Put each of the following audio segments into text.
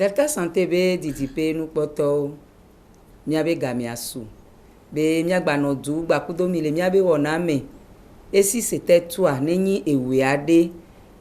Delta Santé be didipe nu kpoto mia be gamiasu be mia gba no du gba kudo mi le mia be wona me esi c'était toi nenyi ewe ade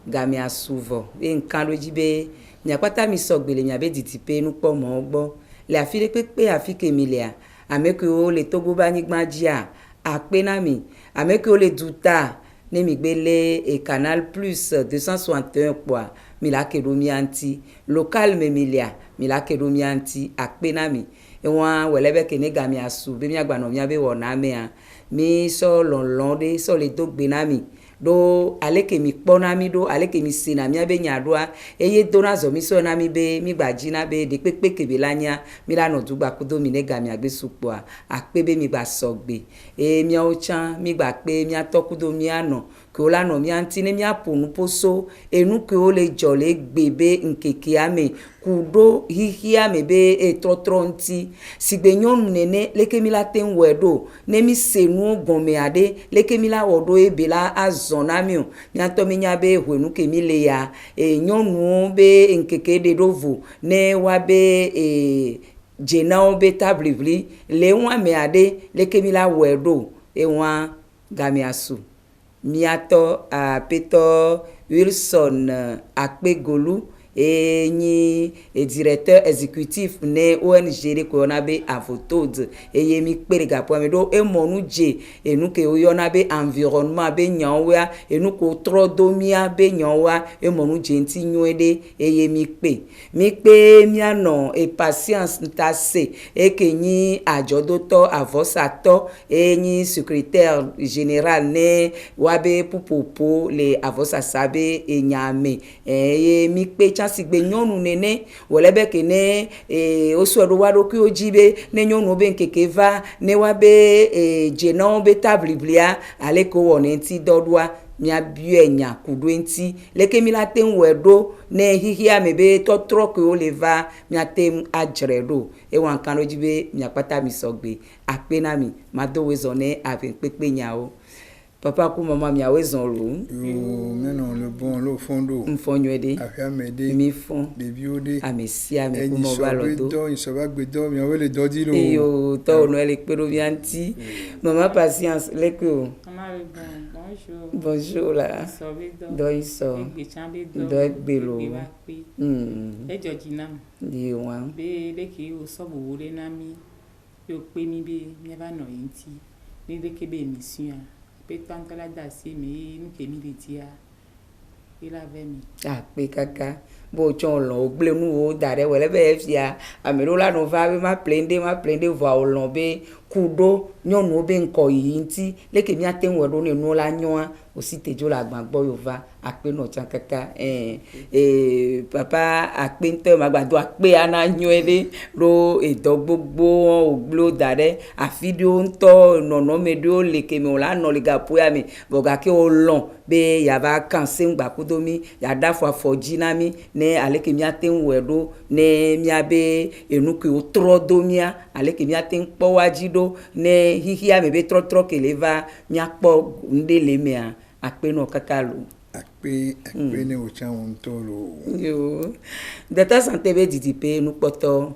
gamiasu vo e nkan loji be mia pata mi sogbele mia be didipe nu po mo gbo le afile pepe afike mi le a ameke o le togo ba nigba jia ape na mi ameke o le duta ne mi gbele e Canal Plus 261 kwa mi la kedo mi anti local memilia mi la kedo mi anti ape na mi e wa welebe ke ne gamiasu be mi agba no mi abe wona me a mi so lon de so le dogbe na mi do aleke mi kpona mi do aleke mi sina mi abe nyadoa eye dona zo mi so na mi be mi gbaji na be de pepe kebe lanya mi la no dugba kudo mi ne gami agbe supo a ape be mi gba sogbe e mi o chan mi gba pe mi atokudo mi ano ko la no mi anti ne mi aponu poso enu ko le jole gbebe nkeke ame kudo hihia me be e trotronti sigbe nyonu nene leke mi la ten wedo ne mi senu gome ade leke mi la wodo e be la azonamio mi ato mi nya be hwenu ke mi le ya e nyonu be nkeke de dovu ne wa be e jenao be tablivli le wa me ade leke mi la wedo e wa gamiasu mi ato a Peter Wilson Akpegolu ni directeur exécutif ne ONG de ko na be avotode ye mi pere ga po me do e monu je enu ke o yo na be environnement be nyanwa enu ko trodomia be nyanwa e monu je nti nyoede ye mi pe mi ano e patience ntase e ke ni ajodoto avosato e ni secrétaire général ne wabe pupopo le avosa sabe e nyame ye mi pe sigbe nyonu nene welebe ke ne oso do wado ki ojibe ne nyonu be nkeke va ne wa be jena be tabliblia ale ko woni nti dodwa mia bie nya kudu nti leke mi la ten wedo ne hihia me be totro ke o leva mia tem ajredo e wan kan ojibe mia pata mi sogbe ape na mi mado wezone ave pepe nya o papa ku mama mi awezon ro meno le bon lo fondo mfonywede afiamede mi fon de biode amesia me ku mo ba lodo do so ba gbedo mi awele dodi lo yo to no ele pero mi anti mama patience leko mama bonjour bonjour la do iso do egbelo e jojina di wan be leki o so bo wore na mi yo pe mi be mi ba no yinti ni leki be mission pe tanto la da si mi nu ke mi de tia il avait mi pe kaka bo chon lo gble nu o dare wele be fia amero la no va ma plende va o lo be kudo nyonu be nko yinti leke mi aten we ro ni nu la nyoa o si tejo la gbagbo yo va ape no chan kaka papa ape nte magbado ape ana nyoede ro edogbogbo oglo dare afidio nto nono medio leke mi o la no le gapo ya mi boga ke o lon be ya ba kan se ngba kudomi ya da fo afoji na mi ne aleke mi aten we ro ne mi abe enuku o trodomia aleke mi aten po wajido ne hihia me be trotro ke leva mi apo ndele me a ape no kakalo ape ne o chan won to lo yo Delta Santé be didipe nu poto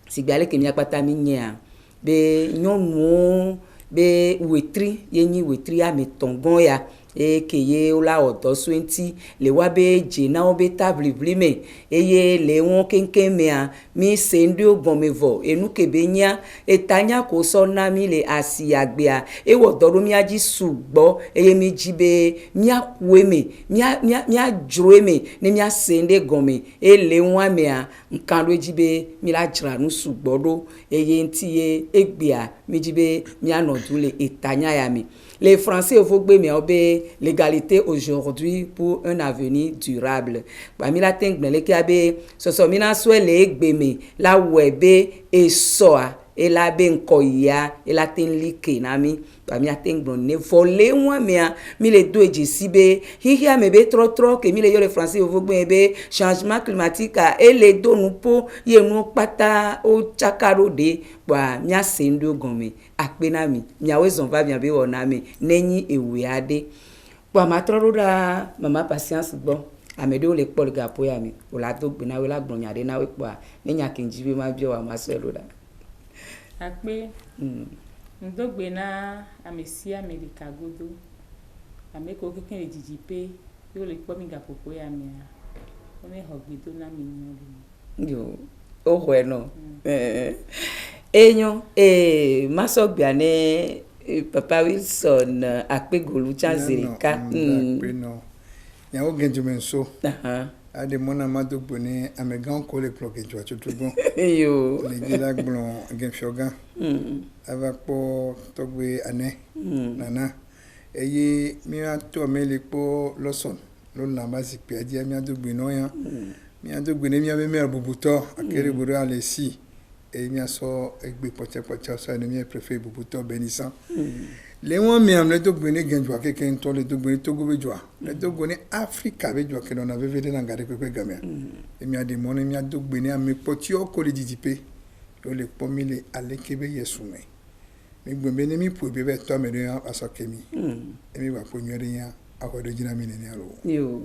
sigbale ke mi apata mi nya be nyonu be wetri yenyi wetri a me tongon ya keye ola odo swenti le wa be jena o be table blime eye le won kenken me a mi sendi ogbon me vo enu kebe nya etanya ko so na mi le asiagbe a e wo doru mi aji sugbo eye mi jibe mi akwe me mi ajro me ni mi asende gome e le won me a nkan do jibe mi la jra nu sugbo do eye nti ye egbe a mi jibe mi anodule etanya ya mi. Les Français faut gbe obe l'égalité aujourd'hui pour un avenir durable. Ba mi la tengne le kiabe so mi na so le gbe me la webe e soa e la be nko ya e la ten like na mi ba mi atengne ne voler moi mi le do eji sibe hihia me be tro ke mi le yo les Français faut gbe be changement climatique e le do nu po ye nu pata o chakaro de ba mi asendo gome ape na mi awezon va bien be wona mi nenyi ewe ade ba ma troro da mama patience gbo ame ɖewo le kpɔ le gaƒo ya me wòle ado gbe na wo la gblɔ nya ɖe na wo kpɔa ne nya ke ŋdzi be ma bia wa ma sɔe ɖo ɖa. Akpe ŋdogbe na ame sia ame ɖeka godo ame kewo kekeŋ le dzidzi pe ye wole kpɔ mi gaƒoƒo ya mea wome xɔ gbedo na mi nyɔ ɖe. Yo woxɔe nɔ enyo masɔgbea ne papa Wilson akpegolu tsa zerika akpenɔ nyawo gɛndzome nso ade mɔna madogbo ne amegãwo ko le kplɔ gɛndzɔa tsotogbɔ yo le dzi la gblɔ gɛnfiɔgã ava kpɔ tɔgbe anɛ nana eye míatɔ me le kpɔ lɔsɔn lo lamba zikpia dzia míadogbe nɔ ya míadogbe ne míabe mère bubutɔ akere bo ɖo ale si eye míasɔ egbe kpɔtsakpɔtsa sɔ ne mía préfet bubutɔ benisan le wɔn miam le dogbe ne gɛndzɔa keke ŋutɔ le dogbe ne togo be dzɔa le dogbe ne afrika be dzɔa ke nɔna veve ɖe na ga ɖe kpekpe gamea emia ɖe mɔ ne míadogbe ne ame kpɔtiwo ko le didi pe yo le kpɔ mi le aleke be yesu me mi gbe be ne mi ƒoe be tɔ ame ɖe asɔ ke mi emi va ƒo nyuie ɖe nya axɔ ɖe dzi na mi nenea lo. yo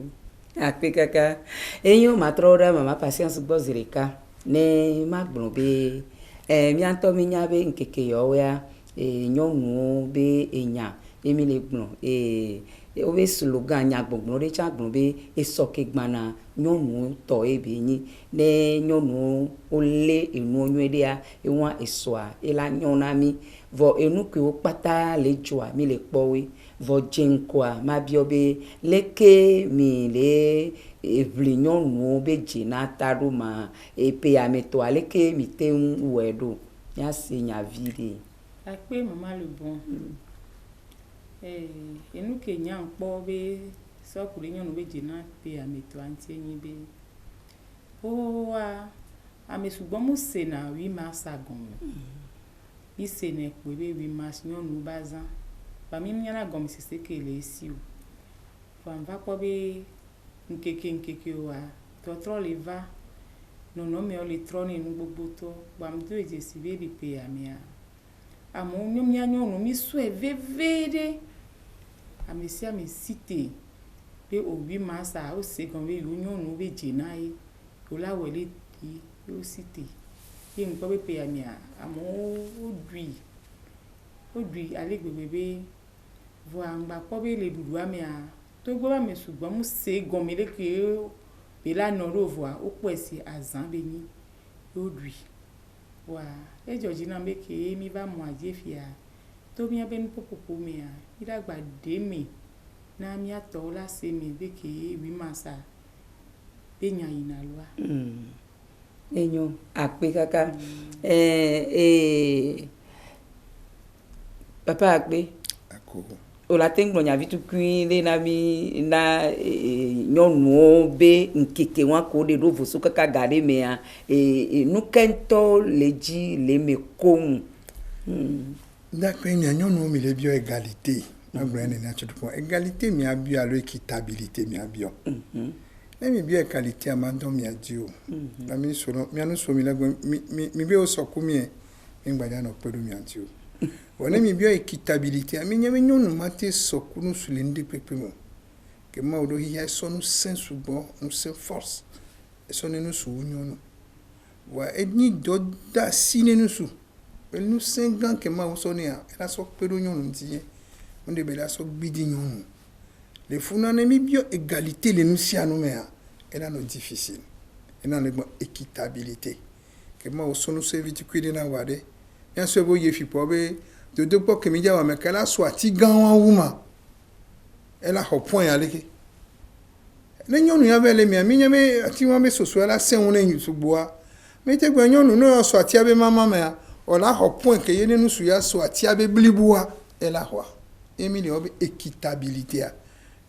akpe kaka enyo matrɔ ɖe mama patience gbɔ zi ɖeka ne magblɔ be míatɔ mi nya be ŋkeke yawo ya nyɔnuwo be enya ye mi le gblɔ wobe slogan nyagbɔgblɔ ɖe tsa gblɔ be esɔ ke gbana nyɔnuwo tɔ ebe nyi ne nyɔnuwo wolé enuwo nyuie ɖea ewa esɔa ela nyɔ na mi vɔ enu kewo kpata le dzɔa mi le kpɔwoe vɔ dze ŋkɔa ma biɔ be leke mi le eʋli nyɔnuwo be dze na ta ɖo ma epe ametɔa leke mi te ŋu wɔe ɖo míase nya vi ɖe. Akpe mama le bon enu ke nya ŋkpɔ be sɔku ɖe nyɔnu be dze na pe ametɔa ŋuti nyi be woa ame sugbɔ mu sena 8 mars agɔme mi sena kpoe be 8 mars nyɔnu ba zã ba mi nyana gɔmesese ke le esi o vɔ va kpɔ be ŋkeke oa tɔtrɔ le va nɔnɔmewo le trɔ ne nu gbogbo tɔ gbam do edzesi be ɖi pe amea amewo mía nyɔnu mi sɔe veve ɖe ame sia ame si te be o 8 mars a o se gɔme be yewo nyɔnu be dze na ye o la wɔ le yi ye o si te ye ŋkpɔ be pe amea amewo woɖui ale gbegbe be vɔ aŋgba kpɔ be le ɖuɖu amea togbo be ame sugbɔ mu se gɔme le ke be la nɔ ɖo vɔa wokpɔe si azã be nyi ye woɖui wa edzɔdzi na be ke mi va mɔ adzi fia to míabe nuƒoƒoƒo mea mi ɖa gba ɖe me na míatɔwo la se me be ke 8 mars be nya yina loa. Enyo akpe kaka papa akpe o la te ŋgblɔ nyavi tukui le na mi na nyɔnuwo be ŋkeke wa ko ɖe ɖo voso kaka ga ɖe mea nukɛntɔ le dzi le me koŋ. Dakpe mia nyɔnuwo mi le biɔ égalité magblɔ ne na tsoto pɔ égalité mia biɔ alo équitabilité mia biɔ ne mi biɔ égalité amandɔ mia di o la mi sɔrɔ mia nu so mi la mi be o sɔku mi mi gbadza nɔ kpe ɖo mia di o ne mi biɔ équitabilité ami nye be nyɔnu ma te sɔku nu su le ŋɖe kpekpe mo ke ma wo ɖo hiya esɔ nu sẽ sugbɔ nu sẽ force esɔ ne nu su wu nyɔnu wa enyi dɔ da asi ne nu su nu sẽ gã ke ma wo sɔ nea ela sɔ kpe ɖo nyɔnu ŋuti ye ŋɖe be la sɔ gbidi nyɔnu le funa ne mi biɔ égalité le nu sia nu mea ela nɔ difficile ela le gbɔ équitabilité ke ma wo sɔ nu sẽ viti kui ɖe na wa ɖe míasɔ be ye fi kpɔ be dodo kpɔ ke mi dza wa me ke la sɔ ati gãwo wu ma ela xɔ point aleke ne nyɔnu ya be le mia mi nye be ati wa be soso la sẽ ŋu ne sugboa mi te gbe nyɔnu ne sɔ atia be mama mea o la xɔ point ke ye ne nu su ya sɔ atia be blibua ela xɔa emi le wɔ be équitabilitéa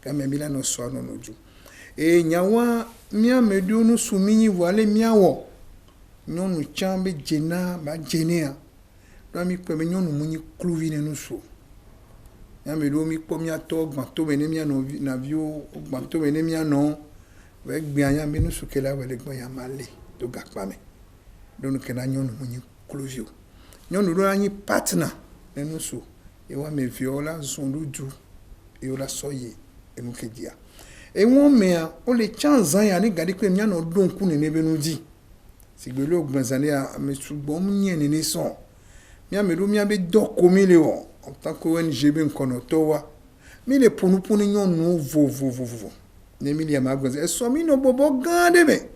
kame mi la nɔ sɔ nɔ dzu nyawoa mía me ɖo nu su mi nyi vɔ ale míawɔ nyɔnu tsã be dzena ba dzenea ɖo mi kpɔ be nyɔnu mu nyi kluvi ne nu su mía me ɖo mi kpɔ míatɔ gbãto me ne mía nɔviwo gbãto me ne mía nɔ vɔ egbea nya be nu su ke la wɔ le gbɔ ya ma le do gakpa me ɖo nu ke na nyɔnu mu nyi kluvi o nyɔnu ɖo anyi partner ne nu su ye wa me viwo la zɔn ɖo du ye wo la sɔ ye enu ke dzia et on met on les change ya ni gadi ko mia no don ku ne be no di sigbele ogbanzane a me sugbon mien ne son mia me do mia be do komile o en tant que ONG be nkono to wa mi le punu nyon no vo ne mi ya magbanze e so mi no bobo gande be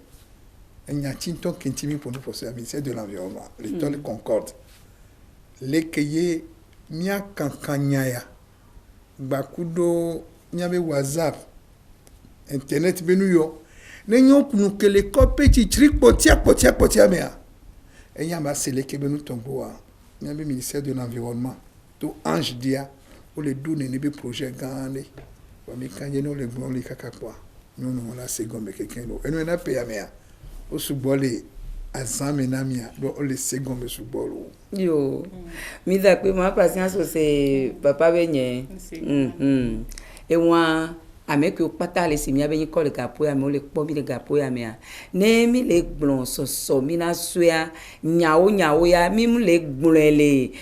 enya tinto kentimi punu pour ça ministère de l'environnement l'état le concorde les keye mia kankanya ya bakudo mia be WhatsApp internet benu yo ne nyon kunu kele ko petit trick potia mea enya ma seleke benu tomboa mia be ministère de l'environnement to ange dia o le donner ne be projet gande wa mi kanje no le bon le kakakwa non la seconde quelqu'un no eno na pe ya mea o subole azame na mia do o le seconde subolo yo mi da pe ma patience c'est papa benye e wa avec au pata le simia be ko le gapo ya me le po mi le gapo ya me ne mi le gbon so mi na soya nyawo ya mi mu le gbon le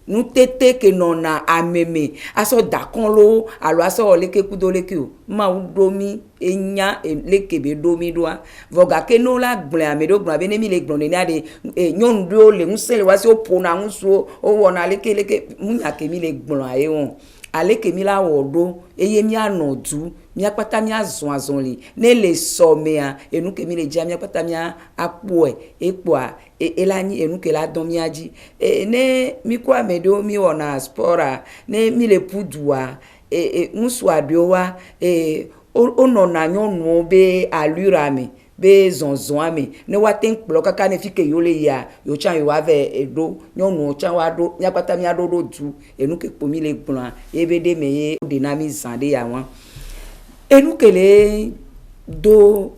nu tete ke nona ameme aso dakon lo alo aso le ke kudo le ke o ma u do mi enya le ke be do mi doa voga ke no la gbon ame do gbon be ne mi le gbon ne ade nyon do le musele wa si o pona nso o wona le ke mu nya ke mi le gbon aye won ale ke mi la wodo eye mi anodu mi apata mi azon li ne le so me a enu ke mi le ja mi apata mi apo epo a elani enu ke la don mi aji ne mi kwa medo mi ona spora ne mi le pudua musu adiowa ono na nyonu be alura mi be zonzon ami ne waten kplo kaka ne fike yo le ya yo chan yo ave edo nyonu chan wa do nyapata mi ado do du enu ke pomi le gbon ebe de meye dynamique zande ya won enu ke le do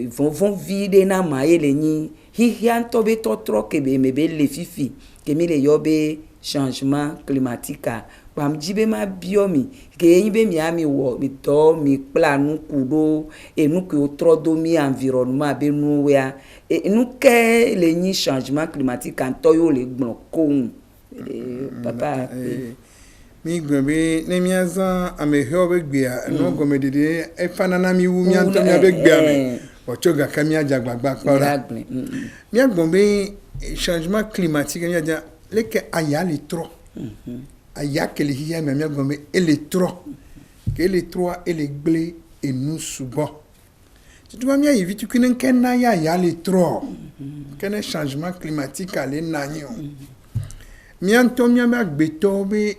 von vide na ma ele ni hian to be to tro ke be me be le fifi ke mi le yo be changement climatique pam jibe ma biomi ke yin be mi ami wo mi to mi planu kudo enu ke otro do mi environnement be nu wea enu ke le ni changement climatique kan to yo le gbon ko papa mi gbebe ne mi azan ame ho be gbia no gomedede e fanana mi wu mi anto mi be gbia me o choga ka mi ajagbagba para mi agbonbe changement climatique mi aja leke aya le trop aya kele hiya me mi agbonbe electro que electro elegle et nous subo tu vois mi invite kinen kenna ya le trop ken changement climatique ale nanyo mi anto mi agbeto be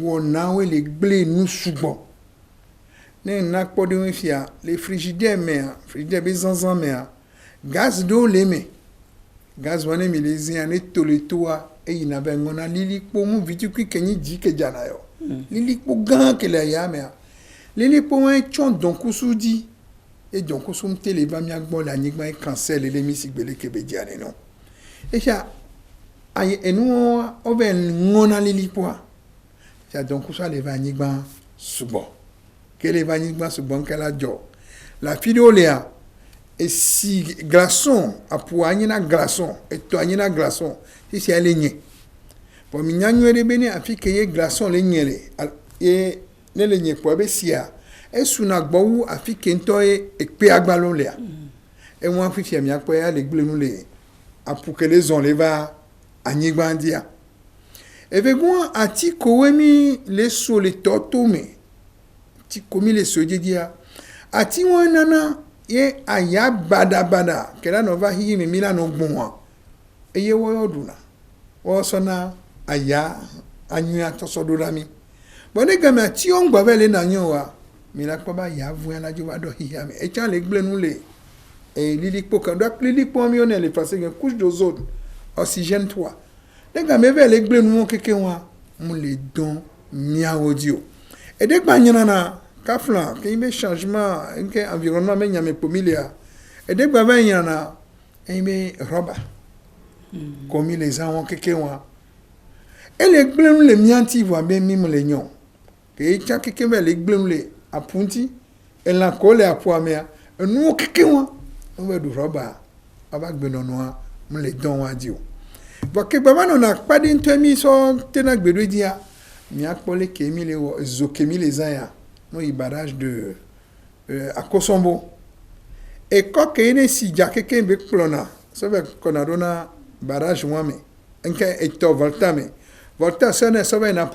wona we le gle nous subo ne na kpode we fia le frigidaire be zanzan me gaz do le me gaz wane mi le zin ane toletoa e ina be ngona lili po mu vitu ki kenyi jike jana yo lili po gan ke le ya me lili po un chon donc usudi e donc usum tele ba mi agbo la nyigba e cancel le mi sigbele ke be jane no e sha ay enu o be ngona lili po sha donc usa le va nyigba subo ke le va nyigba subo ke la jo la fidolia et si glaçon a pour na glaçon et to na glaçon si c'est aligné pour mi nyanyo de bene afi ke ye glaçon le nyele e ne le nye po be sia e suna gbowu afi ke nto e pe agbalo le e won afi fi mi apo ya le gble nu le apu ke les on le va anyigba ndia e ve gon ati ko wemi le so le toto me ti komi le so jedia ati won nana ye aya bada kera no va hi mi mila no gbon eye wo yoduna wo so na aya anyu atosodo la mi bone gama ti on gba vele na yan wa mi la pa ba ya vu la jo wa do hi ami e chan le gblenu le e lili po kan do lili po mi on le passer une couche d'ozone oxygène 3 de gama vele gblenu mo keke wa mu le don mi audio e de gba nyana na kafla ke ibe changement nke environnement me nyame pomilia e de gba ben yana ibe roba comme les gens keke wa e le glem le mianti vo be mim le nyon ke cha keke be le glem le apunti e la kole apuamea nu keke wa o be du roba aba gbe nono mu le don wa di o bo ke baba no na padi ntemi so te na gbedo dia mi apole ke mi le wo zo ke mi le zaya no i barrage de à Kosombo et quand kene si jakeke be plona so be konadona barrage wame enke eto volta sene so be na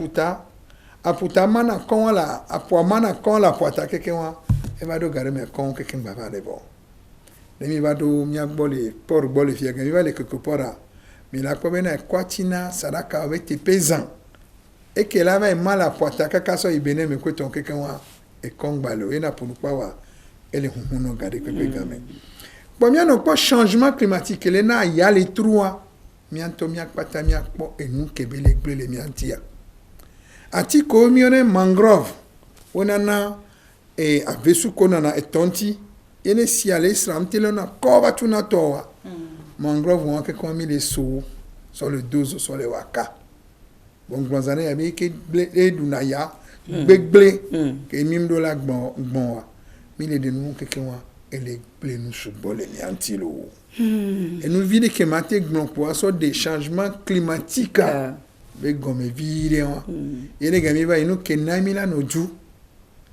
aputa mana kon la apo mana kon la poata keke wa e va do gare me kon keke baba de bon le mi va do mi agbole por gbole fie mi va le keke pora mi la ko be na kwatina sadaka avec tes paysans et que là va mal à poata kaka so ibene me ko ton keke wa e kon gbalo e na punu pa wa ele huno gare keke game bon no pas changement climatique le na ya les trois mi anto mi akpata mi akpo enu kebele gbele mi antia ati ko mione mangrove onana e avesu konana etonti ene si ale islam telona koba tuna towa mangrove won ke komi les sous sur le dos sur les waka bon granzane ya bi ke edunaya gbegble ke mimdo la gbon wa mi le de nou ke wa ele ble nous subole ni antilo et nous vide que maté gbon pour so des changements climatiques be gome vire wa yene gami ba inu ke na mi la noju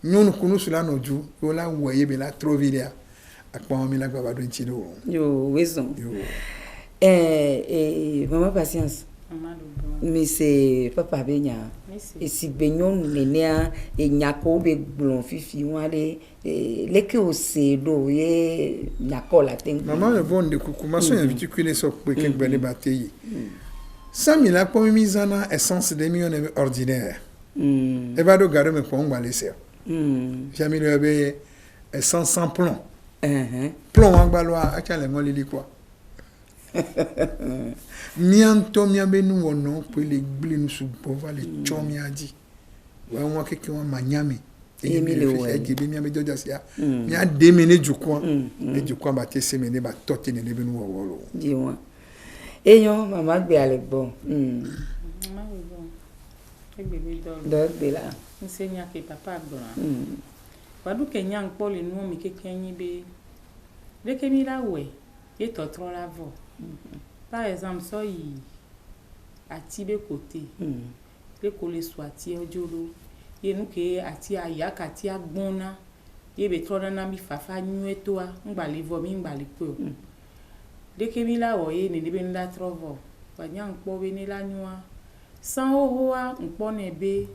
nyonu kunu sula noju yo la woye be la trop vire akpa mi la baba do ntilo yo raison maman patience mais c'est papa benya et si benyon nenea e nyako be blon fifi wale leke o se do ye nyako la ten maman le bon de kukuma so invite kune so pe ke gbele bateyi 100 000 pour mise en essence de millions ordinaire et va do gare me pour on laisser jamais le be essence sans plomb plomb en balois a kale ngoli li quoi mianto miabe nu wono pour les blin sous pova les chomiadi wa won keke won manyame e mi le we e bi miabe doja sia mi a demene jukwa e jukwa ba te semene ba toti ne be nu wo di won eyan mama gbe ale bon mama we bon egbe do gbe la nsenya ke papa gbon wadu kenya npo le nu mi keke yin be de ke mi la we et totro la vo par exemple so yi ati be côté le ko le so ati ojoro ye nu ke ati aya ka ti agbona ye be tro na mi fafa nyu eto a ngba le vo mi ngba le pe o de ke mi la wo ye ne be nda trovo wa nya npo be ni la nyua san ho a npo ne be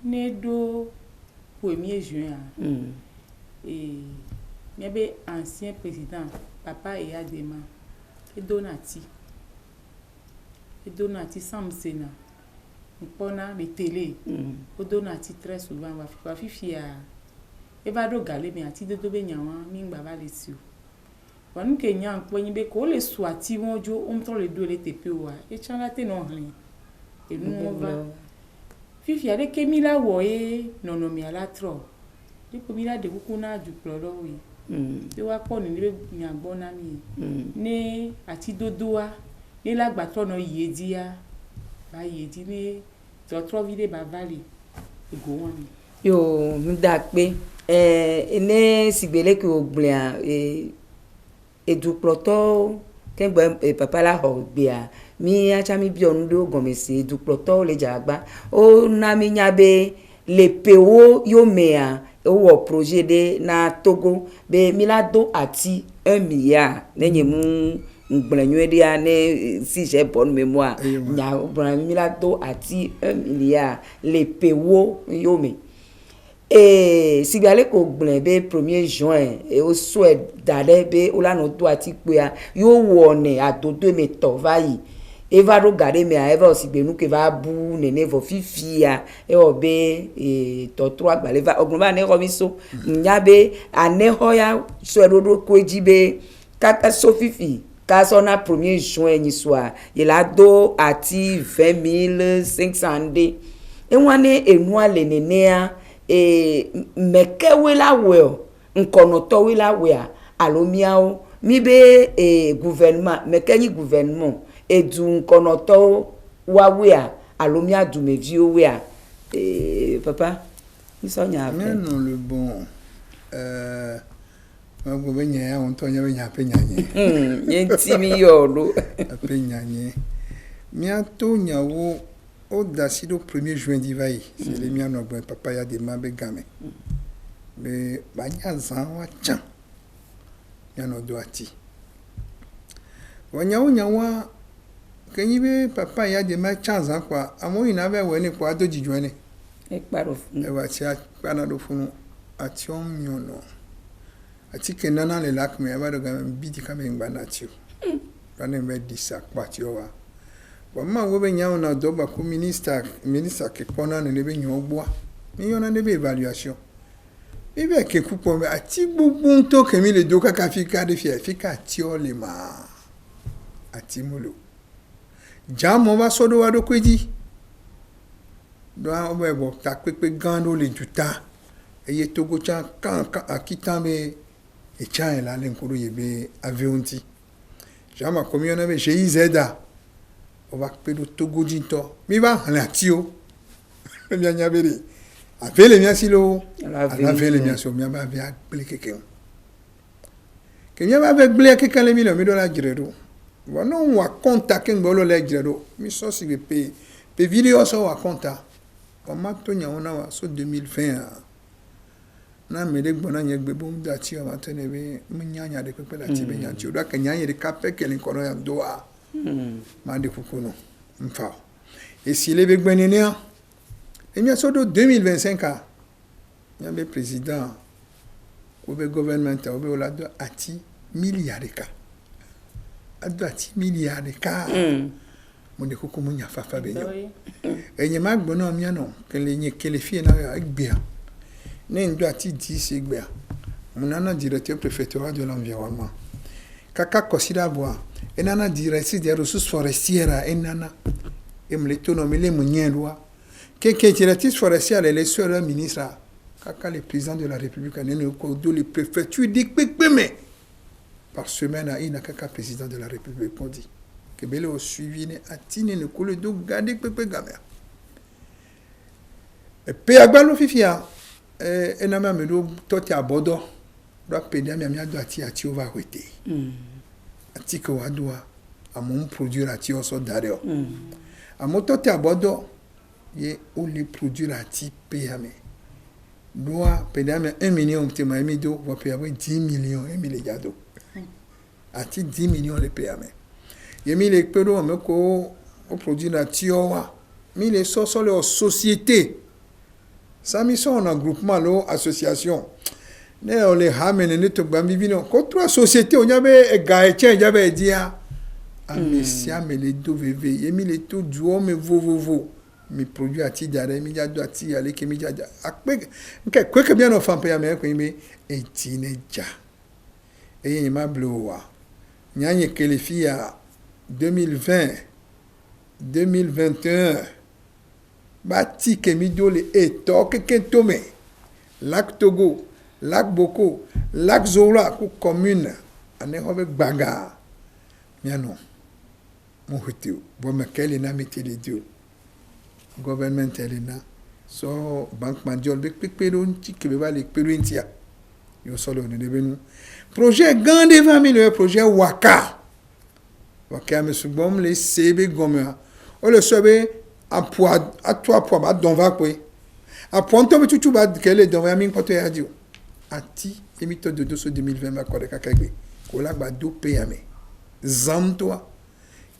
ne do 1er juin et il y avait ancien président papa et Adema et Donati Samsena mpona les télé o Donati très souvent va fifia e va do gale me ati do be nyawa mi ngba va lesu wa nu ke nya npo yin be ko le swati won jo o mto le do le tepe wa e chan te no rin e nu on va fifia de kemila wo e nono mi ala tro de ko mi la de kuku na ju ploro wi de wa po ni be mi agbo na mi ne ati dodoa ni la gba to no yedia ba yedi ni to vide ba valley ego won yo mda pe ene sigbele ke ogblia du ploto kengbe papa la ho gbia mi acha mi bi onu do gomesi du ploto le jagba o na mi nyabe le pewo yo mea o projet de na Togo be milado ati 1 milliard nenye mu ngbenyu de ane si j'ai bonne mémoire nya milado ati 1 milliard le pewo yo me et si gale ko gben be 1er juin e o souhait dale be o la no do ati pe yo wone adodo me to vai eva do gare me eva osigbe ke va bu nene vo fifia e obe to 3 gbale va ogunba ne romiso nyabe ane hoya so erodo ko ejibe kaka so fifi ka so na 1er juin ni soir il a do ati 20,500 de e wane enu ale nene a mekewe la we nkono to we la we alomiao mi be gouvernement mekenyi gouvernement edu konoto wawea alomia dumevi owea papa isonya mais non le bon go benya on to nya benya penyanye yenti mi yolo penyanye mi ato nyawo au dasi do 1er juin d'Ivaï, c'est les miens no bon papa ya de mabe game. Mais banya zan wa chan. Ya no do ati. Wanya wa kenyibe papa ya de ma chan zan kwa amo ina be we ni kwa do jijwane. E paro funu. E wa ti akpana do funu ati on miono. Ati kenana le lak me ba do game bidi kame ngba na ti. Bana me disa kwa ti o wa. Wama wobe nyao na doba ku minister ke kona ne be nyogboa mi yona ne be evaluation bibe ke kupo me ati gbugbu nto ke mi le doka ka fika de fika ti o le ma ati mulo jamo ba sodo wa do kweji do a obo ebo ta pepe gando le juta eye togo cha kan akita me e cha la le nkuru ye be avionti jama komiona be jeizeda on va pédo Togo dinto mi va la tio le mia nyabere avec les mia silo avec les mia so mia ba via ble keke ke mia ba avec ble keke le mi lo mi do la jiredo wono wa konta ke ngolo le jiredo mi so si pe video so wa konta o ma to nya ona wa so 2020 na me de gbona nye gbe bom da ti o ma to ne be mi nya de pepe la ti be nya ti o da ke nya de kape ke le kono ya doa mande kukuno mfa et si les begbenenia et bien sur 2025 a il y a président ou le gouvernement ou la do ati milliards ka ado ati milliards ka monde kuku munya fafa be yo e nyema gbona mi no ke le fie na gbia ne ndo ati 10 gbia munana directeur préfectoral de l'environnement kaka kosida boa enana directrice des ressources forestières enana emletonomi le munyenwa keke directrice forestière les sœurs ministre kaka le président de la république nene ko do le préfecture di pekpeme par semaine a ina kaka président de la république pour dire que bele au suivi ne atine ne ko le do garder pepe gamer e pe agbalo fifia enama me do toti abodo do pedia mi do ati over rete ati ko wadua amon produire ati oso dario amoto te abodo ye o le produire ati payame doa pedame 1 million te ma mi do va payer 10 millions et mille yado ati 10 millions le payame ye mi le pedo me ko o produire ati owa mi le so le société ça mi so un groupement lo association ne o le hamene ne to gba bibi no ko trois sociétés o nyabe ga eche nyabe dia amesia me le do veve yemi le to duo me vovovo mi produit ati dare mi ja do ati ale ke mi ja akpe nke kwe ke bien no fan pe ya me ko mi etineja eye ma blowa nyanye ke le fia 2020 2021 bati ke mi do le eto ke tome lac Togo lac Boko, lac Zola, ku commune, ane hobe baga. Miano, mon hutu, bon me kele na meti le dio. Government elena, so bank mondial be peru nti ke ba le peru ntia. Yo solo ne devenu. Projet grande famille, projet Waka. Waka me subom le sebe gomea. O le sebe a poa a 3 poa ba don va kwe. A ponto be tutu ba kele don va mi poto ya dio. Ati emito de 2020 ma kore kakagbe ko la gba do payame zamtoa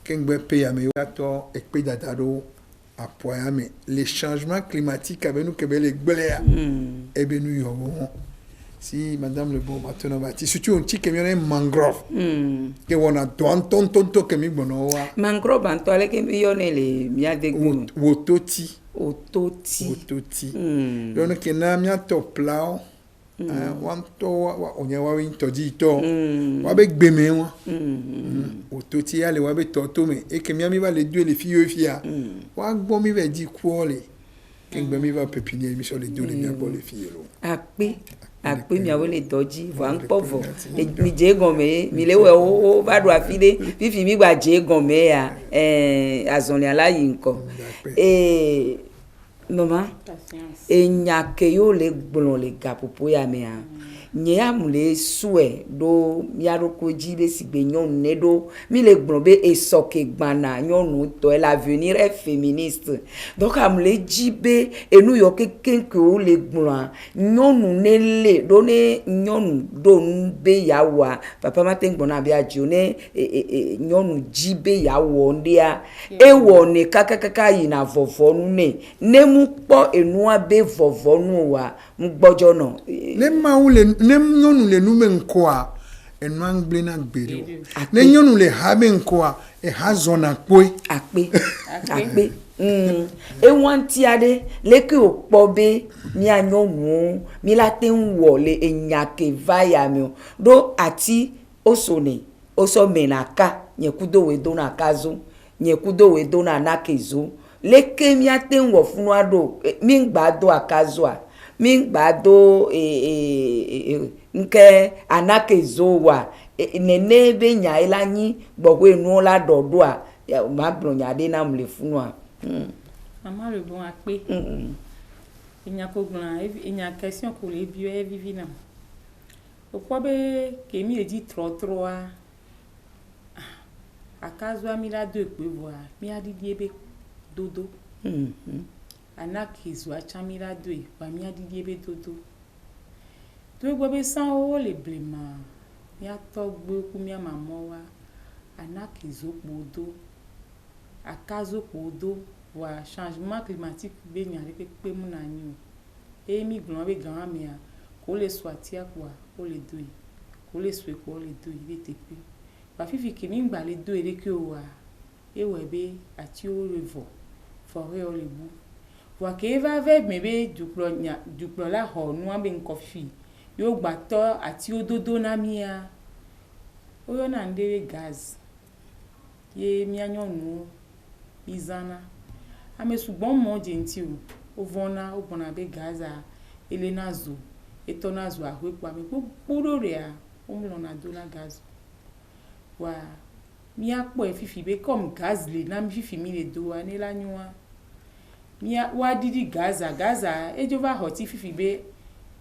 kengbe payame ato ekpe dadaro apoyame les changements climatiques avec nous kebele gbelea ebe nous yo si madame le bon maintenant bati surtout un petit camion mangrove que wona tonto que mi bono wa mangrove antole ke yone le mia de gu ototi donc que na mia to plao wanto wa onyewa winto dito wa be gbeme wa ototi ale wa be toto me e ke mi ami va le deux les filles fia wa gbo mi ve di kuole ke gbe mi va pepinier mi so le deux les mi bo les filles lo akpe miawo le dɔdzi vɔ aŋkpɔvɔ mi dze gɔme mi le wɔ wo va ɖo afi ɖe fifi mi gba dze gɔme ya azɔlia la yi ŋkɔ mama enya ke yo le gblɔ le gaƒoƒo ya mea nye amule sue do miaroko dzi be si be nyɔnu ne do mi le gblɔ be esɔke gbana nyɔnu tɔ l'avenir est féministe donc amule dzi be enu yɔ kekeŋ ke wo le gblɔa nyɔnu ne le do ne nyɔnu do nu be yawoa papa ma te gbɔna be adzio ne nyɔnu dzi be yawɔ ndea ewɔ ne kakakaka yina vɔvɔnu ne mu kpɔ enua be vɔvɔnu wa mu gbɔdzɔ nɔ. Ne nyɔnu le nu me ŋkɔa enua ŋgble na gbe o ne nyɔnu le ha me ŋkɔa eha zɔna kpoe. akpe ewanti aɖe leke wòkpɔ be mia nyɔnuwo mi la te ŋu wɔ le enya ke va ya me o ɖo ati osone osɔ mena ka nye kudo we do na ka zo nye kudo we do na nake zo leke mia te ŋu wɔ funua ɖo mi ŋgba do akazoa mi ŋgba do nke anake zo wa nene be nya ela nyi gbɔgbɔ enuwo la ɖɔɖoa ma gblɔ nya ɖe nam le funua. Maman le bon akpe. Enya ko gblɔa enya question ko le bio e vivi na. Okpɔ be ke mi edzi trɔtrɔa akazoa mi la do ekpe voa mi adidi ebe dodo. Anake zoa tsa mi la do e va mi adidi ebe dodo. Do gbɔ be sanwo le blema mi atɔ gbe ku mi amamoa anake zo kpodo akazo kpodo wa changement climatique be nya le pepe mu na nyi o e mi gblɔ be gã mea ko le so atia kwa o le do ko le so ko le do ile tepe ba fifi ke mi gba le do ele ke o wa e we be ati o le vo forêt o le bu wa ke va ve me be dukplɔ la ho nu be nkofi yo gbatɔ ati o dodo na mia o yo na ndere gaz ye mia nyɔnu izana ame sugbɔn mɔ denti o vɔna o bona be gaza elena zo etɔna zo ahwe kpa me kpokporo rea o mlɔna do na gaz wa mia kpɔ fifi be comme gaz le na fifi mi le do wa ne la nyua mia wa didi gaza edzo va xɔti fifi be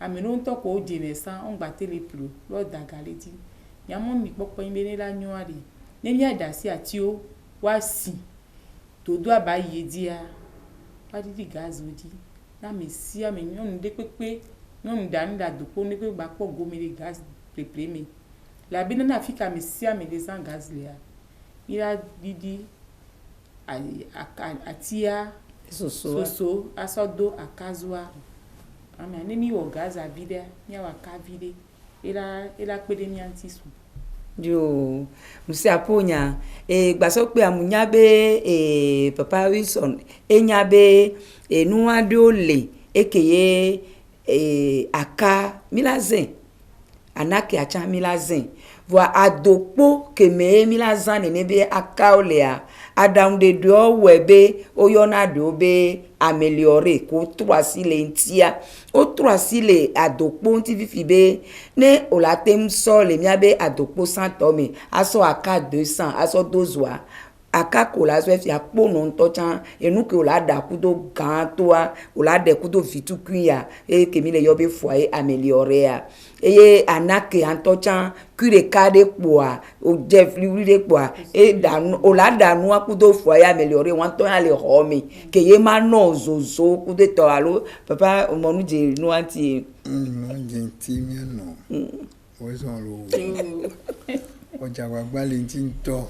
ame no ŋutɔ ko de ne sa on gba tele plo lo daga le ti mia mɔ mi kpɔkpɔ be ne la nyua de ne mia da si atio wa si todo aba yedia wa didi gaz odi na me si ame nyɔnu de pepe nyɔnu da nda dokpo ne pe gba kpɔ gome de gaz pleple me la be na fika me si ame de sans gaz le a ira didi atia soso asodo akazoa ame ne mi wo gaz avide mi wa ka vide ela pede mi antisu yo musi aponya gbaso pe amunya be papa Wilson enya be enu ade ole ekeye aka milazen anake acha milazen voa adokpo keme milazan ne be aka ole a adam de do webe oyona do be améliorer ko troisi le ntia o troisi le adokpo nti fifi be ne olatem so le mia be adokpo 100 tome aso aka 200 aso dozwa aka kola so fi akpo no ntocha enu ke ola da kudo gan toa ola de kudo vitukuya kemi le yo be foyer améliorer a eye anake antocha kure kade poa o jeffli wide poa danu ola danu akudo foyer améliorer wan to ya le homi ke ye ma no zozo kudo to alo papa omonu je no anti no genti mi no o so lo ọjà gbagba le ti ntọ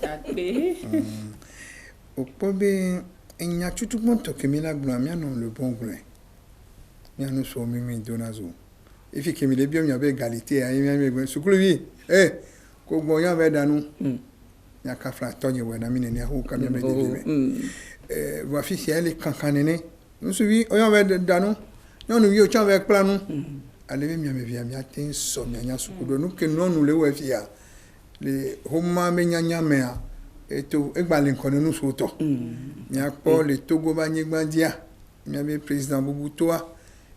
okpo be enya tutukpon to kemi la gbọn mi anu le bon gble mi anu so mi donazo ifi kemi le bi mi abe égalité ayi mi gbe sukulu bi ko gbọn yan be danu ya ka fra tonye we na mi ne ho ka mi be de wa fi si ele kankan ne nso bi o yan be danu nonu wi o chan be planu ale mi me via mi aten so mi anya sukulu no ke nonu le we fi ya le homa me nyanya mea eto egbale nkan nu so to mi apo le Togo ba nyegba dia mi abe president Bubutoa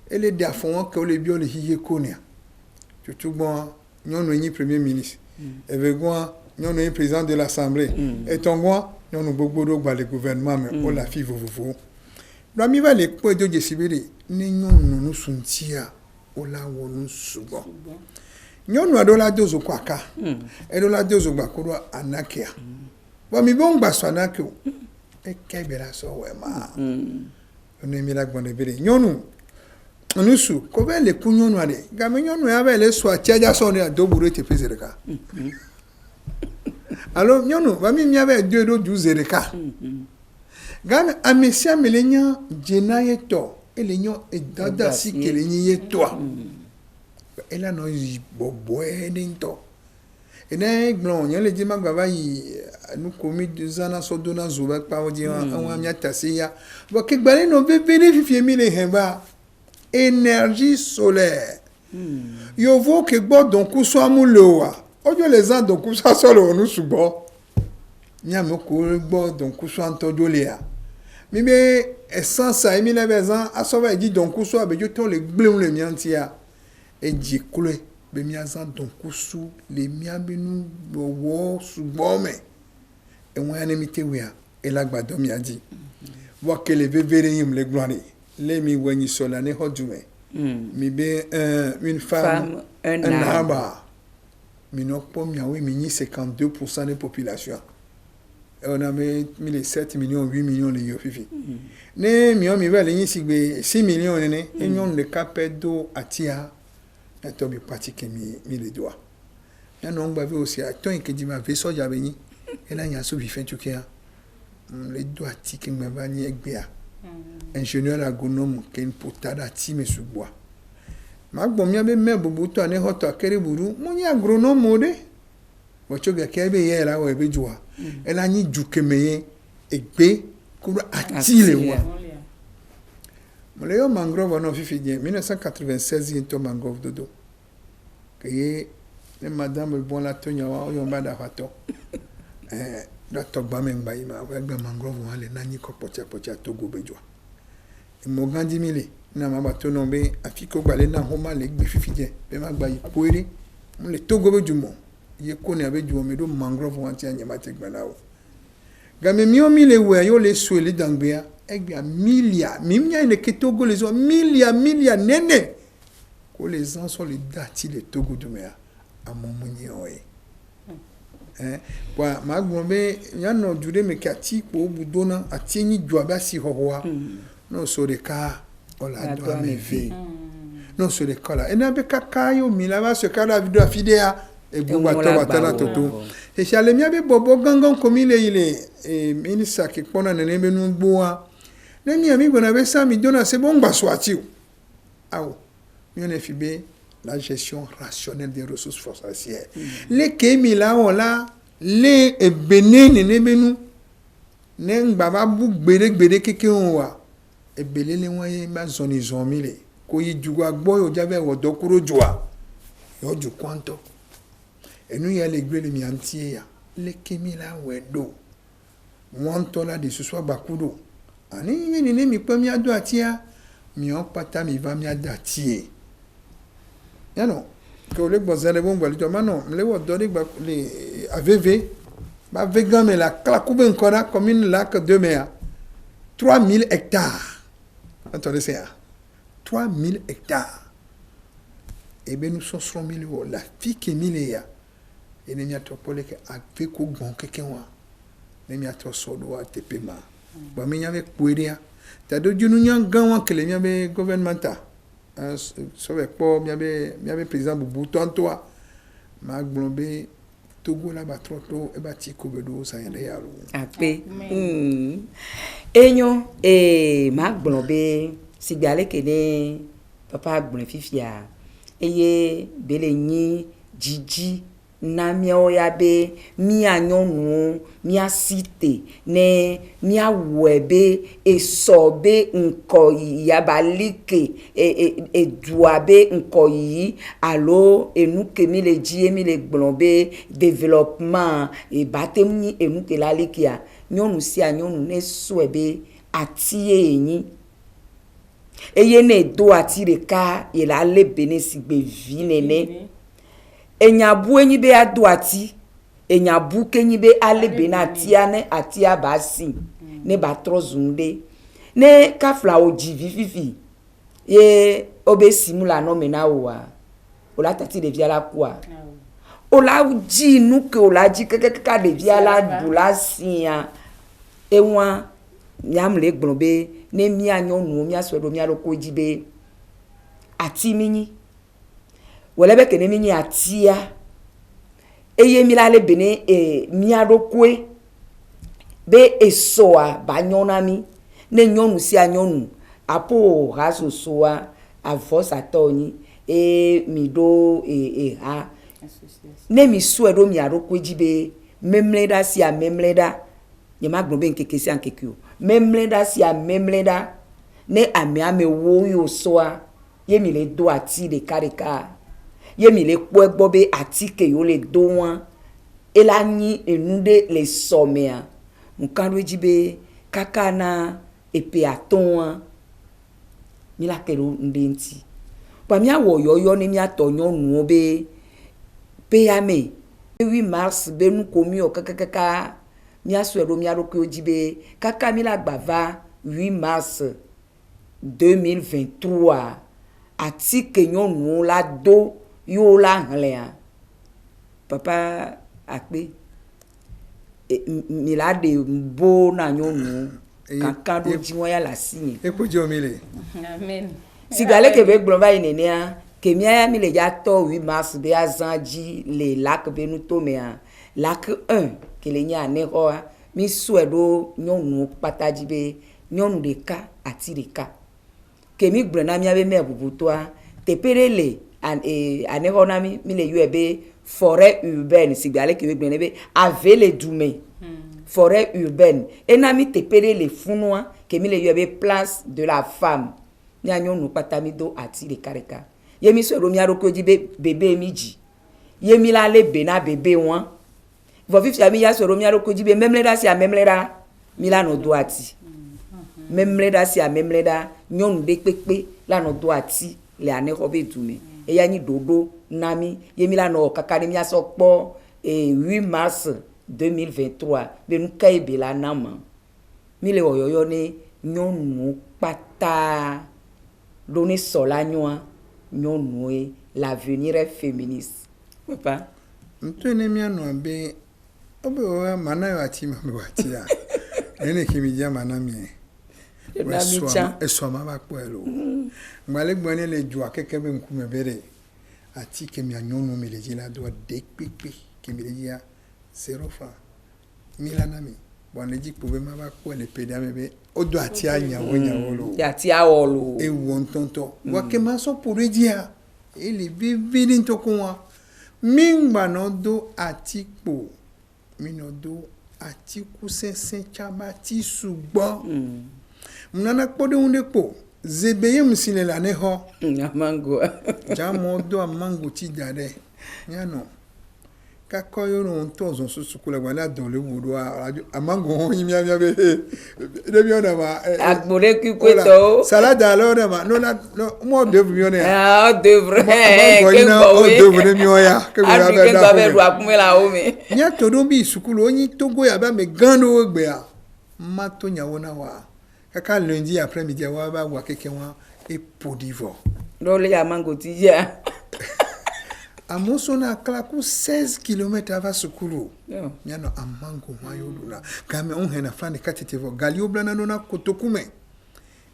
ele de afon ke o le bi o le hiye konia tutugbon nyonu yin premier ministre evegbon nyonu yin président de l'assemblée etongbon nyonu gbogbo do gba le gouvernement me o la fi vovovo do mi va le po edo jesibiri ni nyonu nu suntia o la wonu sugbon nyɔnu aɖewo la do zo kɔ aka eɖewo la do zo gbako ɖo anakea bɔn mi bɔ ŋgba sɔ anake o eke bɛ la sɔ wɛ ma ne mi la gbɔn de bi de nyɔnu nusu ko bɛ le ku nyɔnu aɖe game nyɔnu ya bɛ le sɔ atiadza sɔ ne adobu ɖe teƒe zi ɖeka alo nyɔnu ba mi mia bɛ do ɖo du zi ɖeka game ame sia ame le nya dzena ye tɔ ele nya edada si ke le nyi ye tɔa ela nɔ yi bɔbɔɛ ne ŋutɔ ene gblɔ nye le dzi ma gbava yi nukomi zana sɔ dona zo bɛ kpawo dzi hã mia tasi ya bɔn ke gbali nɔ veve ne fifie mi le hɛn ba énergie solaire yovo ke gbɔ dɔnkusɔ amu le wa ojo le zan dɔnkusɔ sɔ le o nu sugbɔ miame ko gbɔ dɔnkusɔ ŋutɔ dzo lea mi be essence a mi le bɛ zan asɔ va yi dzi dɔnkusɔ abedzo tɔ le gblẽm le mia ŋutia edzi kloe be miazã dɔnkusu le miabe nu wɔwɔ sugbɔ me eŋua ne mi te wea ela gbadɔ mia dzi vɔ ke le veve ɖe yim le gblɔ ɖe le mi wɔ nyi sɔ la ne xɔ du me mi be une femme un arbre mi nɔ kpɔ miawoe mi nyi 52% de population on a be mi le 7 millions 8 millions le yo fifi ne mi va le nyi sigbe 6 millions nene enyon le kapɛ do atia eto bi pratique mi le doa ya no ngba be osi ato nke di ma ve soja be yin ela nya so bi fen tukia le do ati ke ngba ba ni egbea ingénieur agronome ken potada ti me sugboa ma gbo mi be me bubu to ne hoto akere buru mo ni agronome ode wo choga ke be ye la wo be joa ela ni juke meye egbe ko ati le wa mo le yo mangrove no fifi die 1996 into mangrove dodo que ne madame bon la tonya wa yo mbada fato da to gba me ngba yi ma wa gba mangrove wa le nani ko pocha togo bejoa mo gandi mile na ma ba to no be afiko gba le na homa le gbe fifi die be ma gba yi poere mo le togo bejumo ye ko ne abejumo me do mangrove wa ti anya ma te gba na o game mi o mi le we yo le so le dangbea egbe milia mimia ne ke Togo les milia nene ko les gens sont les dati le Togo de mea amomunye oe kwa magbombe yano dure me kati ko budona atinyi dwaba si hohoa no so de ka ola do ameve no so de kala ena be kakayo milaba se kala video afidea egumba to batala toto e chale mia be bobo gangan komile ile minisa ke kona nene benu gboa ne mi amigo na be ça mi donne c'est bon baswati awo mi on FIB la gestion rationnelle des ressources forestières les kemi la on la les benene ne benu ne ngba bu gbede keke on wa e belele won ye ba zoni zonmile ko yi juwa gbo yo jabe wo dokuro joa yo ju kwanto enu ya le gbele mi antie ya le kemi la wedo won to la de ce soit bakudo ani ni mi pe mi ado atia mi on pata mi va mi adatie ya no ko le gbozale bon gbali to mano le wo do gba le avv ba vegan me la klakube nkora commune lac de mer 3000 hectares attendez ça 3000 hectares et ben nous sommes 1000 euros la fille qui milia et ne mi atopole ke avec ko gbon keken wa ne mi ato sodo wa tepema ba mi nyave kweria ta do junu nyan gan wan kele mi be gouvernementa so be po mi be président bubu tontoa ma glombe Togo la ba troto e ba ti ko bedo sa yele yaro ape enyo ma glombe sigbale kene papa gbon fifia eye bele nyi jiji na miawo ya be mia nyɔnu mia site ne mia webe esobe nko ya balike edua be nko yi alo enuke mi le ji mi le glombe développement e batemi enuke la likia nyɔnu sia nyɔnu ne soebe atie yin eye ne do ati de ka ye la le bene sigbe vi nene enyabu enyi be adoati enyabu kenyi be alebe na atia ne atia basi ne batrozunde ne kafla oji vivivi ye obe simula no mena wa o la tati ɖevia la kua o la dzi nu ke o la dzi kaka ɖevia la ɖu la sia ewa miam le gblɔ be ne mia nyɔnuwo mia sɔ ɖo mia ɖokui dzi be ati mi nyi wòle be ke ne mi nyi atia eye mi la le be ne mia ɖokui be esɔa ba nyɔ na mi ne nyɔnu sia nyɔnu apo ha sosoa avɔsatɔ nyi mi ɖo ha ne mi sɔe ɖo mia ɖokui dzi be memlɛɖa sia memlɛɖa nye ma gblɔ be nkeke sia nkeke o memlɛɖa sia memlɛɖa ne ameamewo yo sɔa ye mi le do ati ɖekaɖeka ye mi le kpɔe gbɔ be ati ke yo le do wa ela nyi enu ɖe le sɔmea nka ɖo dzi be kaka na epe atɔa mi la ke ɖo ŋɖe ŋuti pa miawɔ yɔyɔ ne miatɔ nyɔnuwo be peyame 8 mars be nu ko mi o kakaka miasɔe ɖo mia ɖokuiwo dzi be kaka mi la gba va 8 mars 2023 ati ke nyɔnuwo la do yo la hlẽa papa akpe mi la de bo na nyɔnuwo kaka ɖo dzi wɔn ya la si nye ekudzi mi le Amen. sigale ke be gblɔ va yi nenea ke mia mi le ya tɔ 8 mars be azã dzi le lac be nuto mea lac 1 ke le nye anexɔa mi sɔe ɖo nyɔnuwo kpata dzi be nyɔnu ɖeka ati ɖeka ke mi gblɔ na mia be mea bubutoa teƒe ɖe le anexɔ na mi le yɔe be forêt urbaine sigale ke be gblɔ ne be ave le dume forêt urbaine ena mi teƒe ɖe le funua ke mi le yɔe be place de la femme mia nyɔnu kpata mi do ati ɖekaɖeka ye mi sɔe ɖo mia ɖokuiwo dzi be bebe mi dzi ye mi la le be na bebe wa vɔ fifia mi ya sɔe ɖo mia ɖokuiwo dzi be memlɛɖa sia memlɛɖa mi la nɔ do ati memlɛɖa sia memlɛɖa nyɔnu ɖe kpekpe la nɔ do ati le anexɔ be dume eya nyi ɖoɖo na mi ye mi la nɔ kaka ne miasɔ kpɔ 8 mars 2023 be nu ka ye be la na ma mi le wɔyɔyɔ ne nyɔnuwo kpata ɖo ne sɔ la nyɔa nyɔnuwoe l'avenir est féministe papa ntɔ ne mianɔ be obe wa mana yo ati ma be watia ene kimi dia mana mi esɔ ma ba kpɔ elo ngale gbɔ ne le dzua keke be nkume bere ati ke mi anyɔnu mi le dzi la do de kpekpe ke mi le dzi zero fa mi la na mi bon le dzi kpo be ma ba kpɔ le pe da me be o do ati anyawo nyawo lo ati awolo e won tonto wa ke ma so pour dia ele bibi ni to ko wa mingba no do ati kpo mi no do ati ku sensen chama ti sugbo mnana kpo de unde kpo zebeye msile la ne ho mango jamo do mango ti dade nyano kakoyo no ntozo susukula wala don le wudo a mango ho yimia mia be de bi ona ma agbore ki kweto salada lo na ma no mo de bi ona ah devre ke o devre mi oya ke bi ba be ru akumela o me nya to do bi sukulu onyi togo ya ba me gando ogbe a ma to nyawo na wa kaka lundi après midi wa ba wa keke wa e podivo do le ya mango ti ya amoso na kala ku 16 km ava sukulu nyano amango mayoduna kame on hena flane katetevo galio blana no na kotokume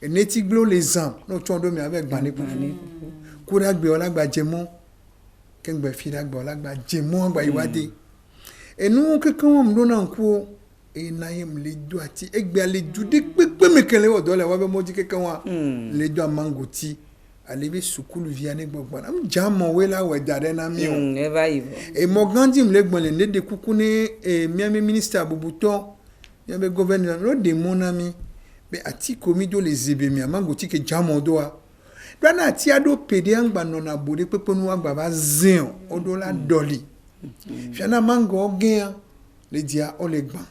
eneti glo les ans no chondo mi avec gbani pufu kura gbe ola gba jemo kengbe fi da gba ola gba jemo gba iwade enu kekan mo na nku na yem le do ati egbe ale jude pepe mekele odo le wa be moji kekan wa le do amango ti alebe sukulu via ne gbogbo am jamo wela we dare na mi o never even e mo gandi mle gbon le de kuku ne miami minister bubuto yabe gouverneur no de monami be ati komi do le zebe mi amango ti ke jamo do a dana ati ado pede angba no na bode pepe nu agba ba zin odo la doli fiana mango ogen le dia o le gban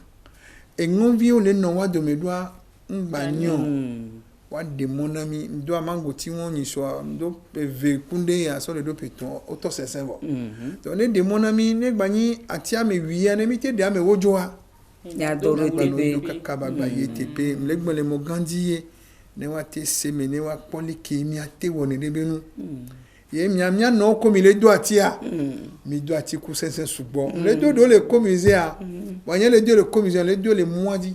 engon vi o le no wa do medua ngba nyon wa de monami ndo amango ti won yin so ndo ve kunde ya so le do peton o to sesen bo to ne de monami ne gbani ati ame wi ane mi te de ame wojo wa ya do le tepe kakaba gba ye tepe le gbon le mo gandi ye ne wa te seme ne wa poli ke mi ate woni de benu ye mia no komi le do atia mi do ati ku sensen sugbon le do le komiser a wanya le do le komiser le do le moadi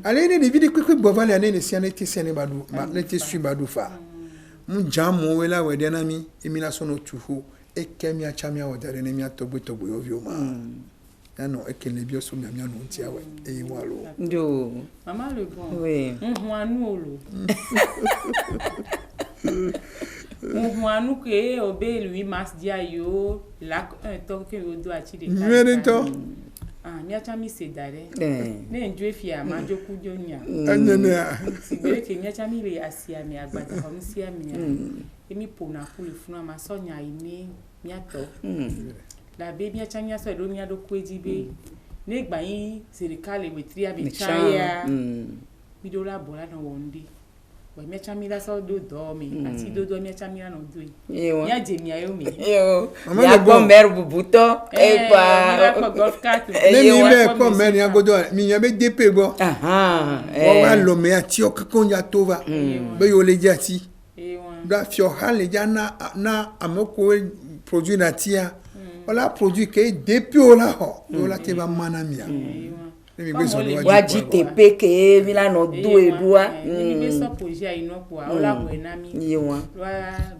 ale ne vidi quick bovale ane ne siane ti siane badu ma ne ti su badu fa mu jamo wela we dena mi emila sono tuhu e kemia chamia odare ne mia togbo yo vioma no e ken le bio so mia no ntia we e walo Ndio. Maman le bon. Oui. Mouanou. Mouanou que obé lui mas dia yo la un temps que yo doit tirer. Mérito. Ah, mi acha mi se dare. Eh. Ne njue fia ma joku jonya. Anyene Sigbe ke mi acha mi le asia mi agbata ko mi sia mi. Emi pona ku le funu ma sonya ini mi ato. La be mi acha mi aso do mi ado ku ejibe. Ne gba yin serikale wetria be chaya. Mi do la bola no wonde. Ba mi acha mi la so do do mi. Ati do mi acha mi no do. Yo. Ya je mi ayo mi. Yo. Mama Ya le bon. bomber bubuto e pa pa. golf cart. ne mi be ko men ya godo mi ya be depe go Aha. wo wa lo me ati o kakon ya tova be yo le jati E won. da fio hale ja na amoko produit na tia wala produit ke depe o la ho o la te ba mana mia ne mi be so lo Waji tepe ke mila no do edua. Ni be so projet ai no po ola bo na mi. Yewa. Wa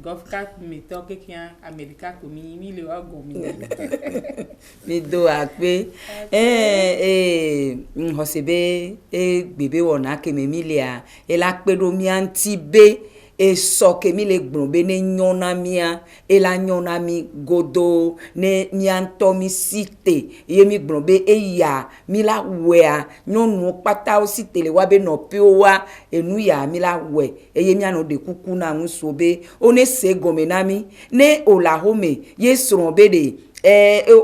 golf cart mi to ke kian America ko mi le wa go mi. Mi do akpe hosebe bebe wona ke me milia e la pedo mi anti be e so ke mi le gbon be ne nyona mia e la nyona mi godo ne mi anto mi site ye mi gbon be e ya mi la wea nyonu pata o site le wa be no pe o wa enu ya mi la we e ye mi ano de kuku na nso be o ne se gome na mi ne o la home ye sron be de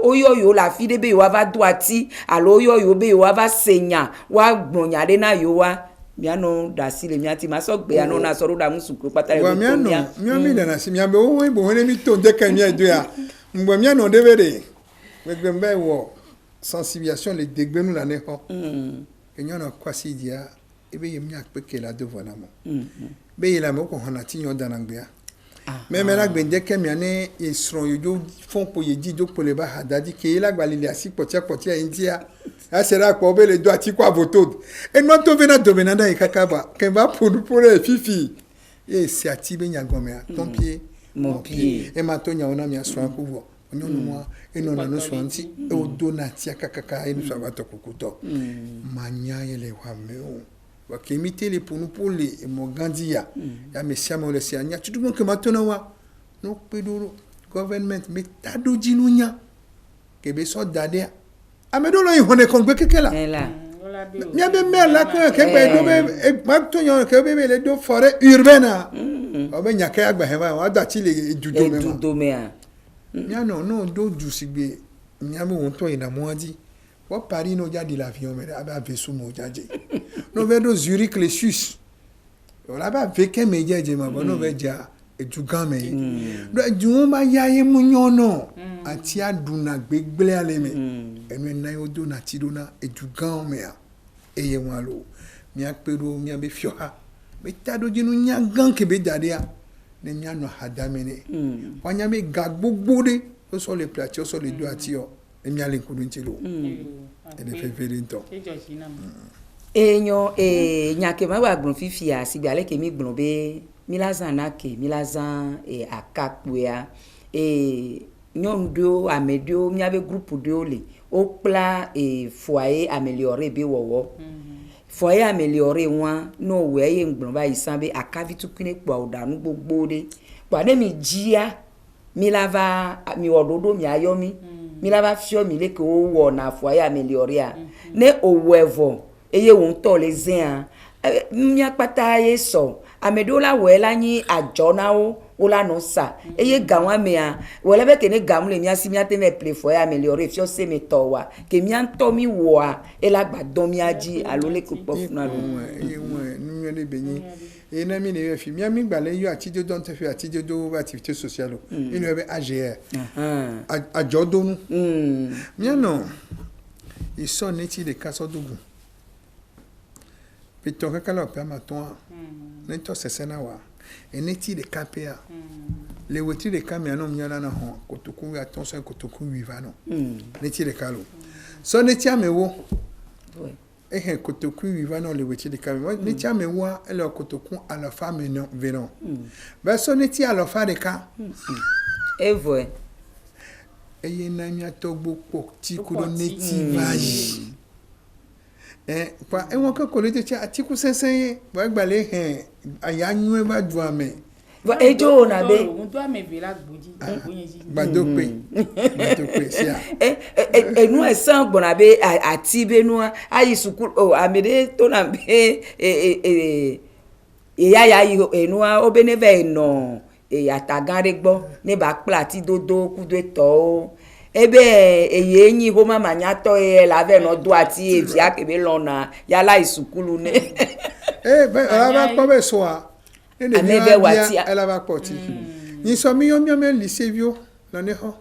oyo la fi de be wa va doati alo oyo be wa va senya wa gbonya de na yo wa miano da sile miati masogbe ano na soro da musuku patare wa miano mi da na si mi abe o we bo ne mi to de kan mi edo ya ngbo miano de bere we gbe wo sensibilisation le degbe nu la ne ho enyo na kwasi dia ebe ye mi akpeke la de voilà mo be ye la mo ko hona ti nyo da na gbe ya mais la gbende ke mi ane isron yo fon po ye di do po le ba hadadi ke la gbalile asi potia india a sera ko be le do ati kwa voto e no to vena do vena da ikakaba ke va pour le fifi e si ati be nyagome a ton pied mon pied e ma to nya ona mi aso ko wo onyo no mo e no na no so nti e o do na ti akakaka e no so ba to kukuto manya yele wa me o wa kemite le pour nous pour les mo gandia ya me siamo le sianya tu du que matona wa no pedoro government me tado jinunya ke be so dade amedo lo ihone kon gbe kekela ela mi abe me la ke be do be e makto yon ke be le do forêt urbaine o be nyaka agba he wa da ti le judo me a mi ano no do ju sigbe mi ame won to ina mo adi wa Paris no ja de l'avion mais aba vaisseau mo jaje no ve do Zurich les Suisse wala ba veke me jaje ma bo no ve ja edugan me do ju ma yaye mu nyono ati aduna gbegbele ale me enu na yo do na ti do na edugan me a eye won lo mi apero mi abe fio ha me tado jinu nya gan ke be jade a ne nya no hadame ne wanya me gagbogbo de o so le plateau so le do ati o emi ale nkudu ntilo ele fe vele nto enyo nyake ma wa gbon fifi a sigbe ale ke mi gbon be milazan nake milazan akakpuya nyondo amedio mi ave groupe de ole o pla foyer amélioré be wowo foyer amélioré won no we ye ngbon ba isan be akavitu kine po odanu gbogbo de pa de mi jia mi lava mi ododo mi ayomi mi lava fio mi le ke o wo na foyer amélioré a ne owevo eye won to le zin mi apata ye so amedo la we la ni ajona o la no sa eye gawan me a we le be ke ne gamu le mi asi mi ate me play foyer amélioré fio se me to wa ke mi anto mi wo a e la gbadon mi aji alole ko po fun alo nu le benyi e na mi ne fi mi ami gbale yo atijo don te fi atijo do activité sociale inu ebe AGR ajodonu mi no iso neti de kasodogun peto kakala pe amaton neti sesena wa eneti de KPA le weti de ka mi anom nyana na ho kotoku attention kotoku wiva no ne ti de ka lo so ne ti amewo kotoku wiva no le weti de ka mi ne ti amewo ele kotoku à la femme non venon ba so ne ti à la fa de ka evo eye na mi atogbo po ti kuro ne ti vayi pa e won kan ko le ti atiku sensen ba gbale aya nyu e ba du ame ejo na be ndo ame vela gboji onyeji badokwe sia enu esan gbona be ati be nu ayi sukul o amede to na be ya enu o be ne ve no atagare gbo ne ba pla ti dodo kudo eto ebe eye yin ho mama nya to la ve no do ati evi akebe lona yala isukulu ne be ala ba be so a anebe watia elle va porter ni so mi yo me lycée bio la ne ho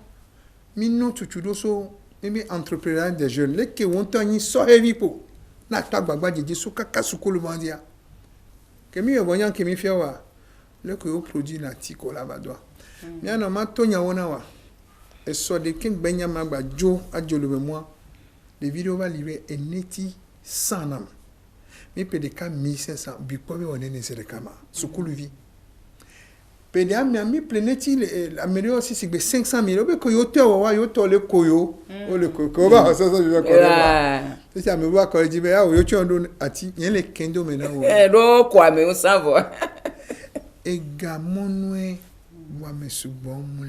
mi no tutudo so mi entrepreneur des jeunes le ke won tan ni so heavy po na ta gbagba jeje so kaka sukulu mandia ke mi yo bonyan ke mi fia wa le ko yo produit na ti ko la badwa mi ana ma to nya wona wa e so de king benyama gba jo ajolo be moi les vidéos va livrer eneti sanam mi PDK 1500 bi ko be woni ne sere kama sukulu vi PDA mi pleneti la merio aussi c'est 500,000 be ko yo te wa yo to le koyo o le ko ba so bi ko ba c'est ça me va ko ji be ya o yo chondo ati yen le kendo me na wo ro kwa me o savo ega monwe wa me subon mu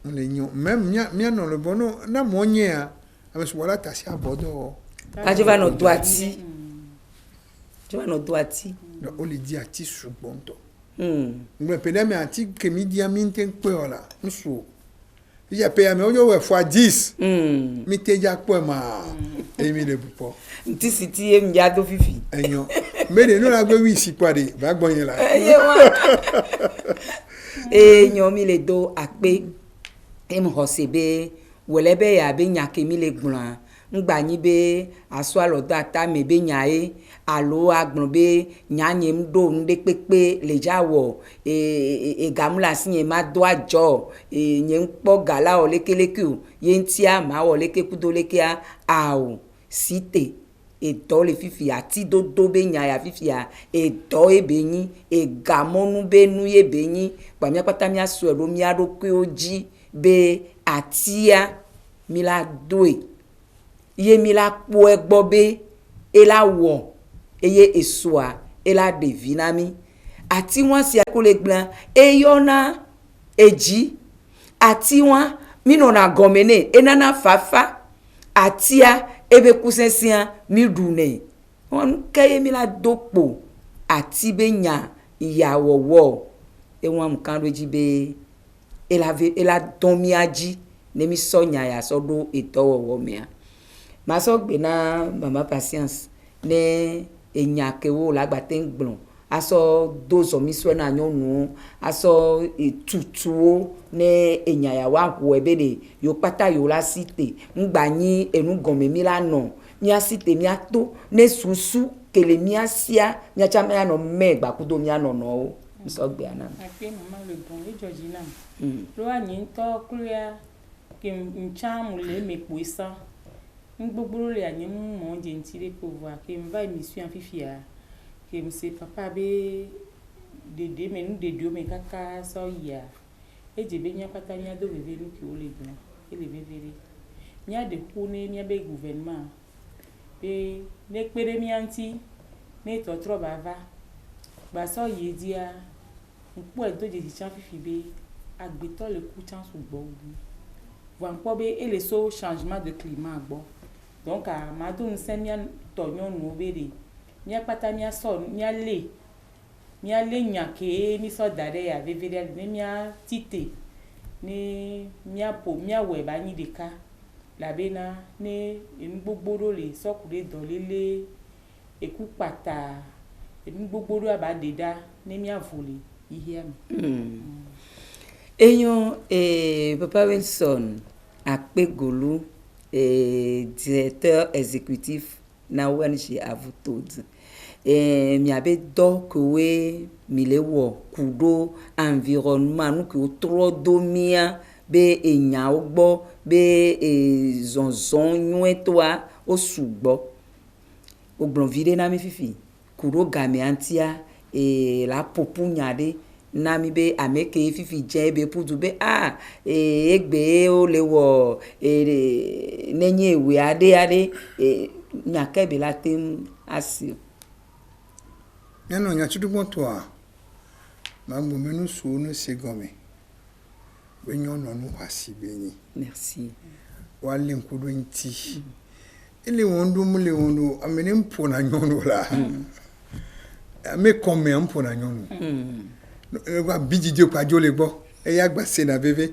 le nyo même mia non le bono na monye a me subon ta si abodo ajeva no doati no o le di ati subon to ngbe pede me ati ke mi dia mi nten pe ola nso ya pe ya me o yo we fois 10 mi te ja pe ma e mi le bupo nti siti e mi ja do fifi enyo me de no la gbe wi si pade ba gbon yin la enyo mi le do akpe em hosebe welebe ya be nyake mi le gbran ngba yin be aso alodo ata me be nyae alo agbon be nyanye mdo nde pepe le jawo gamula sinye ma do ajo yen npo gala o lekeleku yen tia ma o leke kudo leke a o site edo le fifi ati dodo be nyaya fifi a edo ebe yin gamonu be nu ebe yin pa mi apata mi aso ero mi aro pe oji be atia mi la doe ye mi la po egbo be e la wo eye esoa e la devinami ati won si akole gblan e yona eji ati won mi no na gomene e nana fafa atia ebe kusensian mi dune won keye mi la dopo ati be nya iyawo wo e won kan roji be e la don mi aji ne mi so nya ya so do etowo wo mi a ma so gbe na mama patience ne enyakewo lagbate ngbon aso dozo mi so na nyonu aso etutuo ne enyaya wa ho ebede yo pata yo la site ngba yin enu gome mi la no mi asite mi ato ne susu kele mi asia mi acha me no me gba kudo mi ano no o so gbe ana ape mama le bon e Georgina lo anyi to kruya ke ncham le me poisa ngbogbo le anyi mo je ntire ko voir ke mva émission fifia ke mse papa be de me nu de dio me kaka so ya eje be nya pata nya do bebe nu ki o le gbon ele bebere nya de ku ne nya be gouvernement be ne pere mi anti ne to tro bava ba so ye dia npo e do je ti chan fifi be agbeto le ku chan su gbo wan po be ele so changement de climat gbo donc a madou nsenia tonyo nu obere nya pata mia so nya le nyake mi so dare ya vevere ne mia tite ni mia po mia we ba ni deka la bena ne ngbogboro le sokure do lele eku pata ngbogboro aba deda ne mia vole ihia mi eyon papa Wilson Akpegolu directeur exécutif na ONG Avutod miabe dɔ ke woe mi le wɔ ku ɖo environnement nu ke wo trɔ do mia be enyawo gbɔ be zɔzɔ nyuietɔa wo sugbɔ wo gblɔ vi ɖe na mi fifi ku ɖo gamea ŋutia la ƒoƒu nya ɖe na mi be ame ke fifi dze be ƒudu be egbe wo le wɔ nenye ewe aɖe nyake be la te asi. Mianɔ nyatsudugbotoa magbo me nu suwo ne se gɔme be nyɔnɔ nu xɔasi be nyi. Merci. Wale ŋku ɖo ŋuti. Ele wɔn ɖo mele wɔn ɖo ame ne ƒona nyɔnu la. Ame kɔmea ƒona nyɔnu. Wa bididi kwa dzo le gbɔ. Eya gba se na veve.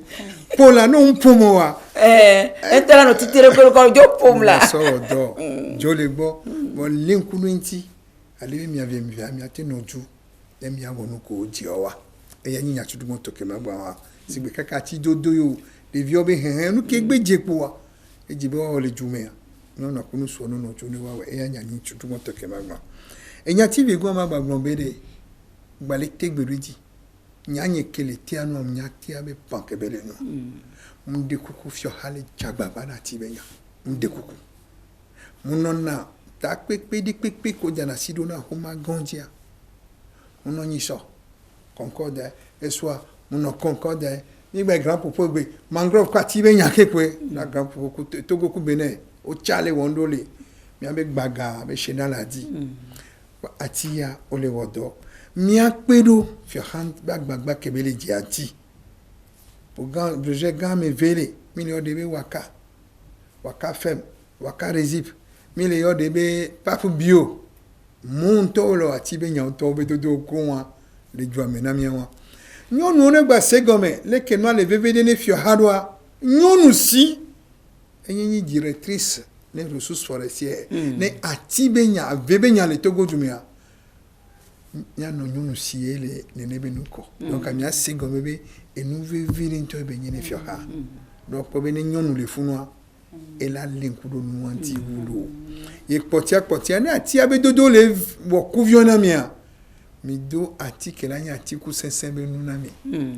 Ƒola no ƒomo wa. Etela no titere ko dzo ƒom la. So dɔ dzo le gbɔ. Bon le ŋku ɖo ŋuti. Ale mi ave mi ami ate no ju. E mi awɔ nu ko dzi wa. Eya nyi nyatsudugboto ke ma gba wa. Sigbe kaka ti dodo yo. Ɖeviwo be hehe nu ke gbe dze kpoa. Edzi be wa le dzumea. Nyɔnu ko nu so no no tso ne wa eya nya nyatsudugboto ke ma gba. Enya ti be go ma gba gblɔ be de. Gbale te gbe ɖi. Nyanye kele tia no nya tia be pan ke be le no. Munde kuku fio hale jagba ba na ti be nya. Munde kuku. Munona ta kpekpe ko jana sidona homa gonjia. Muno nyiso. Concorde eswa muno concorde ni be grand popo gbe mangrove kwa ti be nya kekwe na grand popo togo ku bene o chale wondole mi abe gbaga be shena la di. Atia ole wodo mi akpedo fi han gbagba kebele ji ati. Pogan je game vele mi le odebe waka fem waka resip mi le odebe papu bio monto lo ati be nya to be dodo ko wa le ju amena mi wa nyonu ne gba segome le kenwa le vevede ne fi hadwa nyonu si enyi directrice les ressources forestières ne ati be nya vebe nya le togo jumia nya no nyonu si ele ne nebe nuko donc amia segome be enu vevede nto be nyi ne fi ha donc po be ne nyonu le funwa ela lenkudo nuanti hulo ye potia ne ati abe dodo le wo kuviona mia mi do ati kela nya ati ku sensembe nuna mi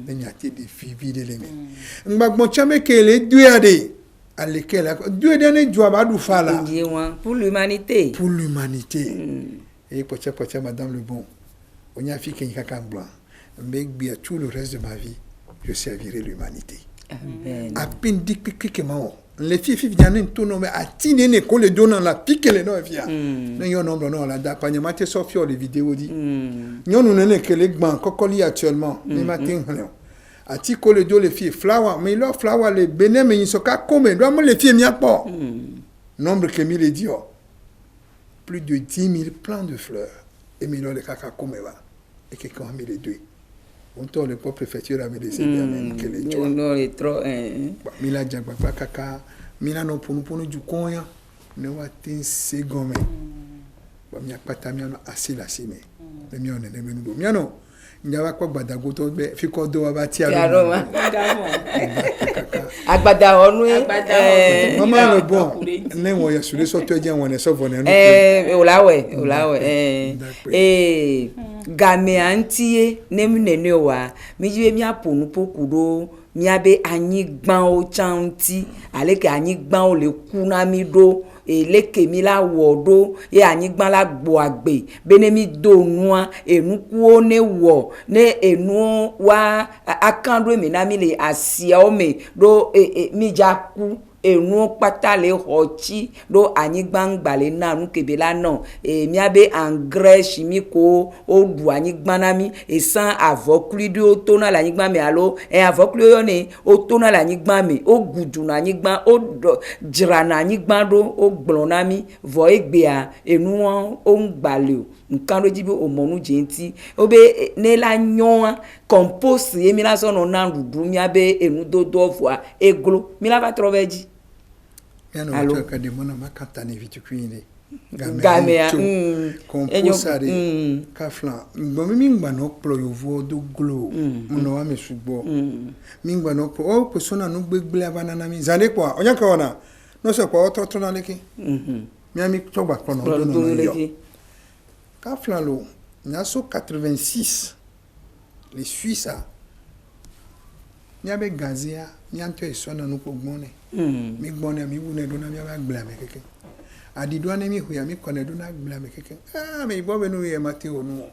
le nya ati de fivi de le mi ngbagbon chame kele duade alekela duade ne jua ba du fala pour l'humanité et potia madame le bon onya fi ken kaka blanc mais bien tout le reste de ma vie je servirai l'humanité amen apin dikike mao les filles viennent tout nommer à tiner ne ko le donnant la pique les no via ne yo nombre non la da panya mate sofio les vidéos dit nyonu ne ke le gban kokoli actuellement ni matin a ti ko le do les filles flower mais leur flower les benem mais so ka comme doit me les filles mi apo nombre que mi le dio plus de 10 000 plants de fleurs et mi le kaka comme va et que quand mi les deux on tourne le pop préfecture à me laisser bien que les joie non est trop mila jagba kaka mila no ponu du konya ne watin segome ba mi akpata mi no asila sime le mi on ne me nudo mi no nyawa kwa gbadago to be fi ko do wa ba ti aro agbada onu mama le bon ne wo ya sure so to je won ne so vone no olawe game antie nem nene wa mi jibe mi aponu pokudo mi abe anyigban o chanti aleke anyigban o le ku na mi do eleke mi la wodo e anyigban la gbo agbe bene mi do nua enuku o ne wo ne enu wa akando mi na mi le asia o me do mi jaku enu pata le hochi do anyigban gbale na nu kebela no mi abe engrais chimique o du anyigban na mi e san avoclude o to na la anyigban mi alo avoclude yo ni o to na la anyigban mi o gudu na anyigban o jira na anyigban do o gbon na mi vo egbe a enu o ngbale o nkan do jibe o monu jenti o be ne la nyon compost e mi la so no na rudu mi abe enu dodo vo eglo mi la va troveji Miano tu ka de mona makata ne vitukwine gamea composare kafla bo mi ngba no plo yo vo do glo no wa me sugbo mi ngba no o persona no gbegbele abana na mi zane kwa onya ka wana no se kwa otro na leki mi ami to gba kono do no yo Kaflalo, Naso 86, les Suisses, il y avait Gazia, il y a un peu de soin dans nos poumons. Mi gbɔnɛ mi wu ne do na mi aba gblẽ ame keke adidoa ne mi huya mi kɔnɛ do na gblẽ ame keke mi bɔ bɛ nu yɛ ma te o nu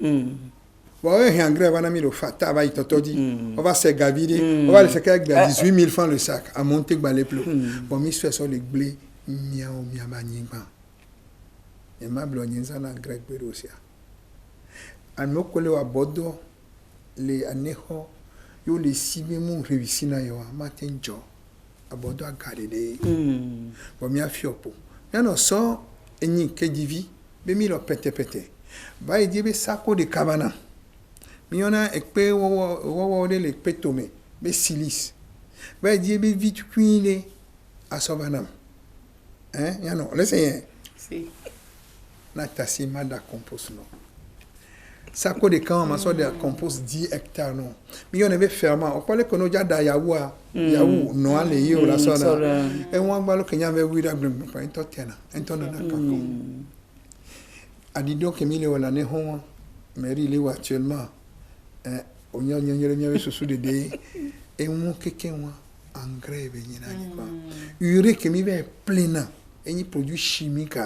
bon o hɛn angrais va na mi le fata va y tɔtɔ di on va se gavider on va le faire avec 18 000 francs le sac à monter gbalé plus bon mi fait sur le blé miao mi aba nyigba e ma blo nyinza na angrais gbere osia an mo kole wa bodo le aneho yo le sibe mu réussi na yo matin jo abodo agade de bon mi afiopo ya no so enyi kejivi be mi lo pete ba e dibe sako de kabana mi ona ekpe wo de le petome be silis ba e dibe vite cuine asobanam ya no lesen si na tasi mada compost no sako de kan ma so de compost 10 hectares no mi on be ferma o pale kono jada yawo no ale yi o la so na e won gba lo kenya be wi da gbem pa ento tena ento na ka ko adido ke mi le wala ne ho meri le wa actuellement onyo nyere susu de e won keke won engrais be nyina ni kwa urée ke mi be plena eni produit chimique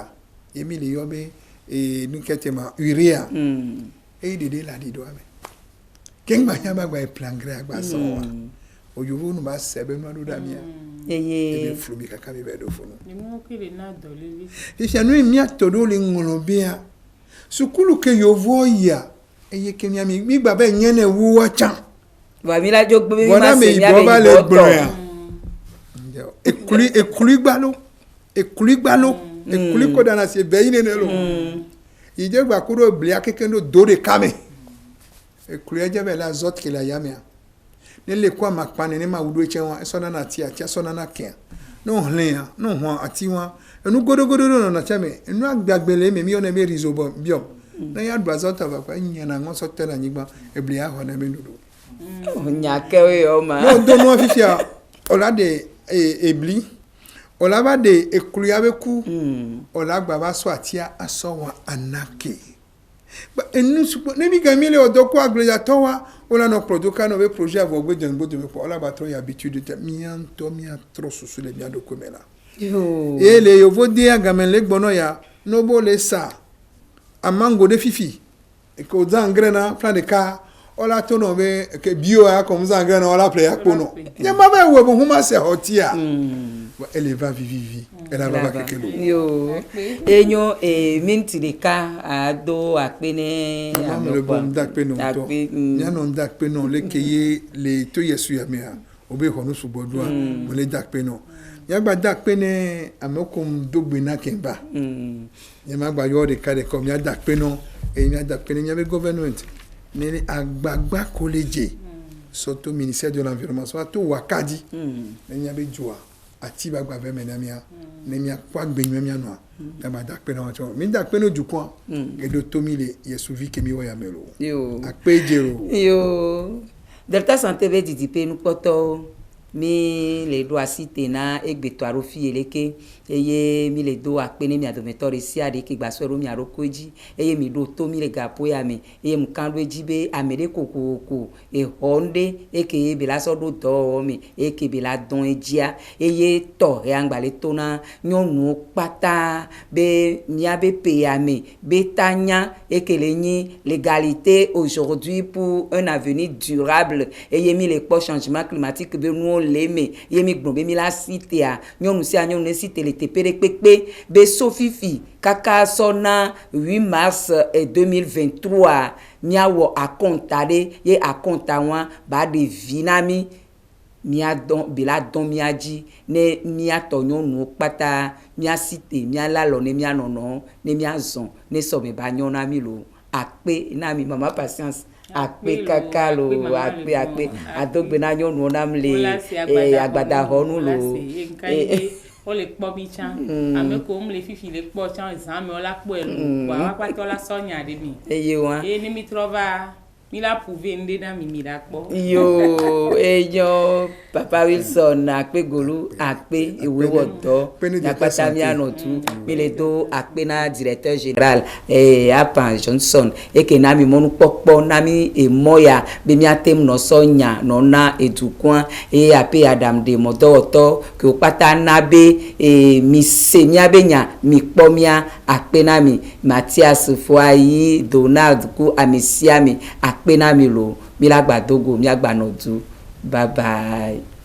e mi le yobe e nuketema urea e de la di do ame ken ba nya ba gba plangre agba so wa ojuvu nu ba sebe no do da mi e be flumi kaka mi be do funu ni mo kile na do lele isi anu mi atodo le ngolo bia sukulu ke yovo ya eye ke mi mi gba be yen na wu wa chan wa mi la jo gbe mi ma se mi bo ba le abi gboro ya ekuli gbalo ko dana se be yin ne lo ije gba kuro bli akekendo dore kame ekuri eje be la zot ke la yamia ne le kwa makpane ne ma wudo eche won so na na tia so na na ken no hlen no ho ati won enu godogodo no na chame enu agbagbele me mi ona me rizobo biom na ya dwa zot ba kwa nya na ngo so tela nyigba ebli a ho na me nudo nya ke o ma no do no fifia ola de ebli ola ba de ekuri abeku ola gba ba so atia aso wa anake ba enu supo ne bi gamile odoko agleja to wa ola no produka no be projet avogbe jengbo de ko ola ba to ya habitude de mi atro susu le mi adoko mela yo e le yo vodi agamen le gbono ya no bo le sa amango de fifi e ko zangre na plan de ka ola to no be ke bio ya ko zangre na ola play akpono ya ma ba we bo huma se hotia elle va vivi elle va quelque chose yo enyo minti de ka ado akpene le bon dakpeno to ya no dakpeno le keye le to yesu ya mea obe honu subodua mo le dakpeno ya gba dakpene amokum dogbe na kemba ya ma gba yo de ka de kom ya dakpeno e ya dakpene ya be government ne agbagba college surtout ministère de l'environnement so to wakadi ya be joa ati ba gba be menamia ne mi akwa gbenyu mi anu a ba dakpe na wacho mi dakpe no jukon edo tomile yesu vi ke mi wo ya melo yo akpejero yo delta santé be didipe nu poto mi le do asite na egbeto arofi eleke eye mi le do akpene mi adometor esi ade ke gbasoro mi arokoji eye mi do to mi le gapo ya mi eye mu kan do ejibe amere kokoko e honde eke be la so do do mi eke be la don ejia eye to e angbale to na nyonu pata be mi abe pe ya mi be tanya eke le ni l'égalité aujourd'hui pour un avenir durable eye mi le po changement climatique be nu leme yemi gbonbe mi la cité a nyonu si a nyonu ne cité le tepere pepe be sofifi kaka sona 8 mars 2023 miawo akontade ye akonta wan ba de vinami mia don bela don miaji ne mia to nyonu pata mia cité mia la lo ne mia nono ne mia zon ne so me ba nyona mi lo akpe na mi mama patience akpe kakalo akpe adogbe na nyonu nam le agbada honu lo o le po mi chan ame ko le fifi le po chan exam o la po e lo wa pa to la sonya de mi eye wa e ni mi trova mi la pouver nde na mi la po yo eyo Papa Wilson akpe golu akpe ewe wodo yakpata mi anotu mi le do akpe na directeur général Apan Johnson eke na mi monu popo na mi emoya be mi atem no sonya no na edukwan ape Adam de modoto ke opata na be mi se mi abenya mi pomia akpe na mi Mathias Foayi Donald ku amisiami akpe na mi lo mi lagbadogo mi agbanodu bye bye.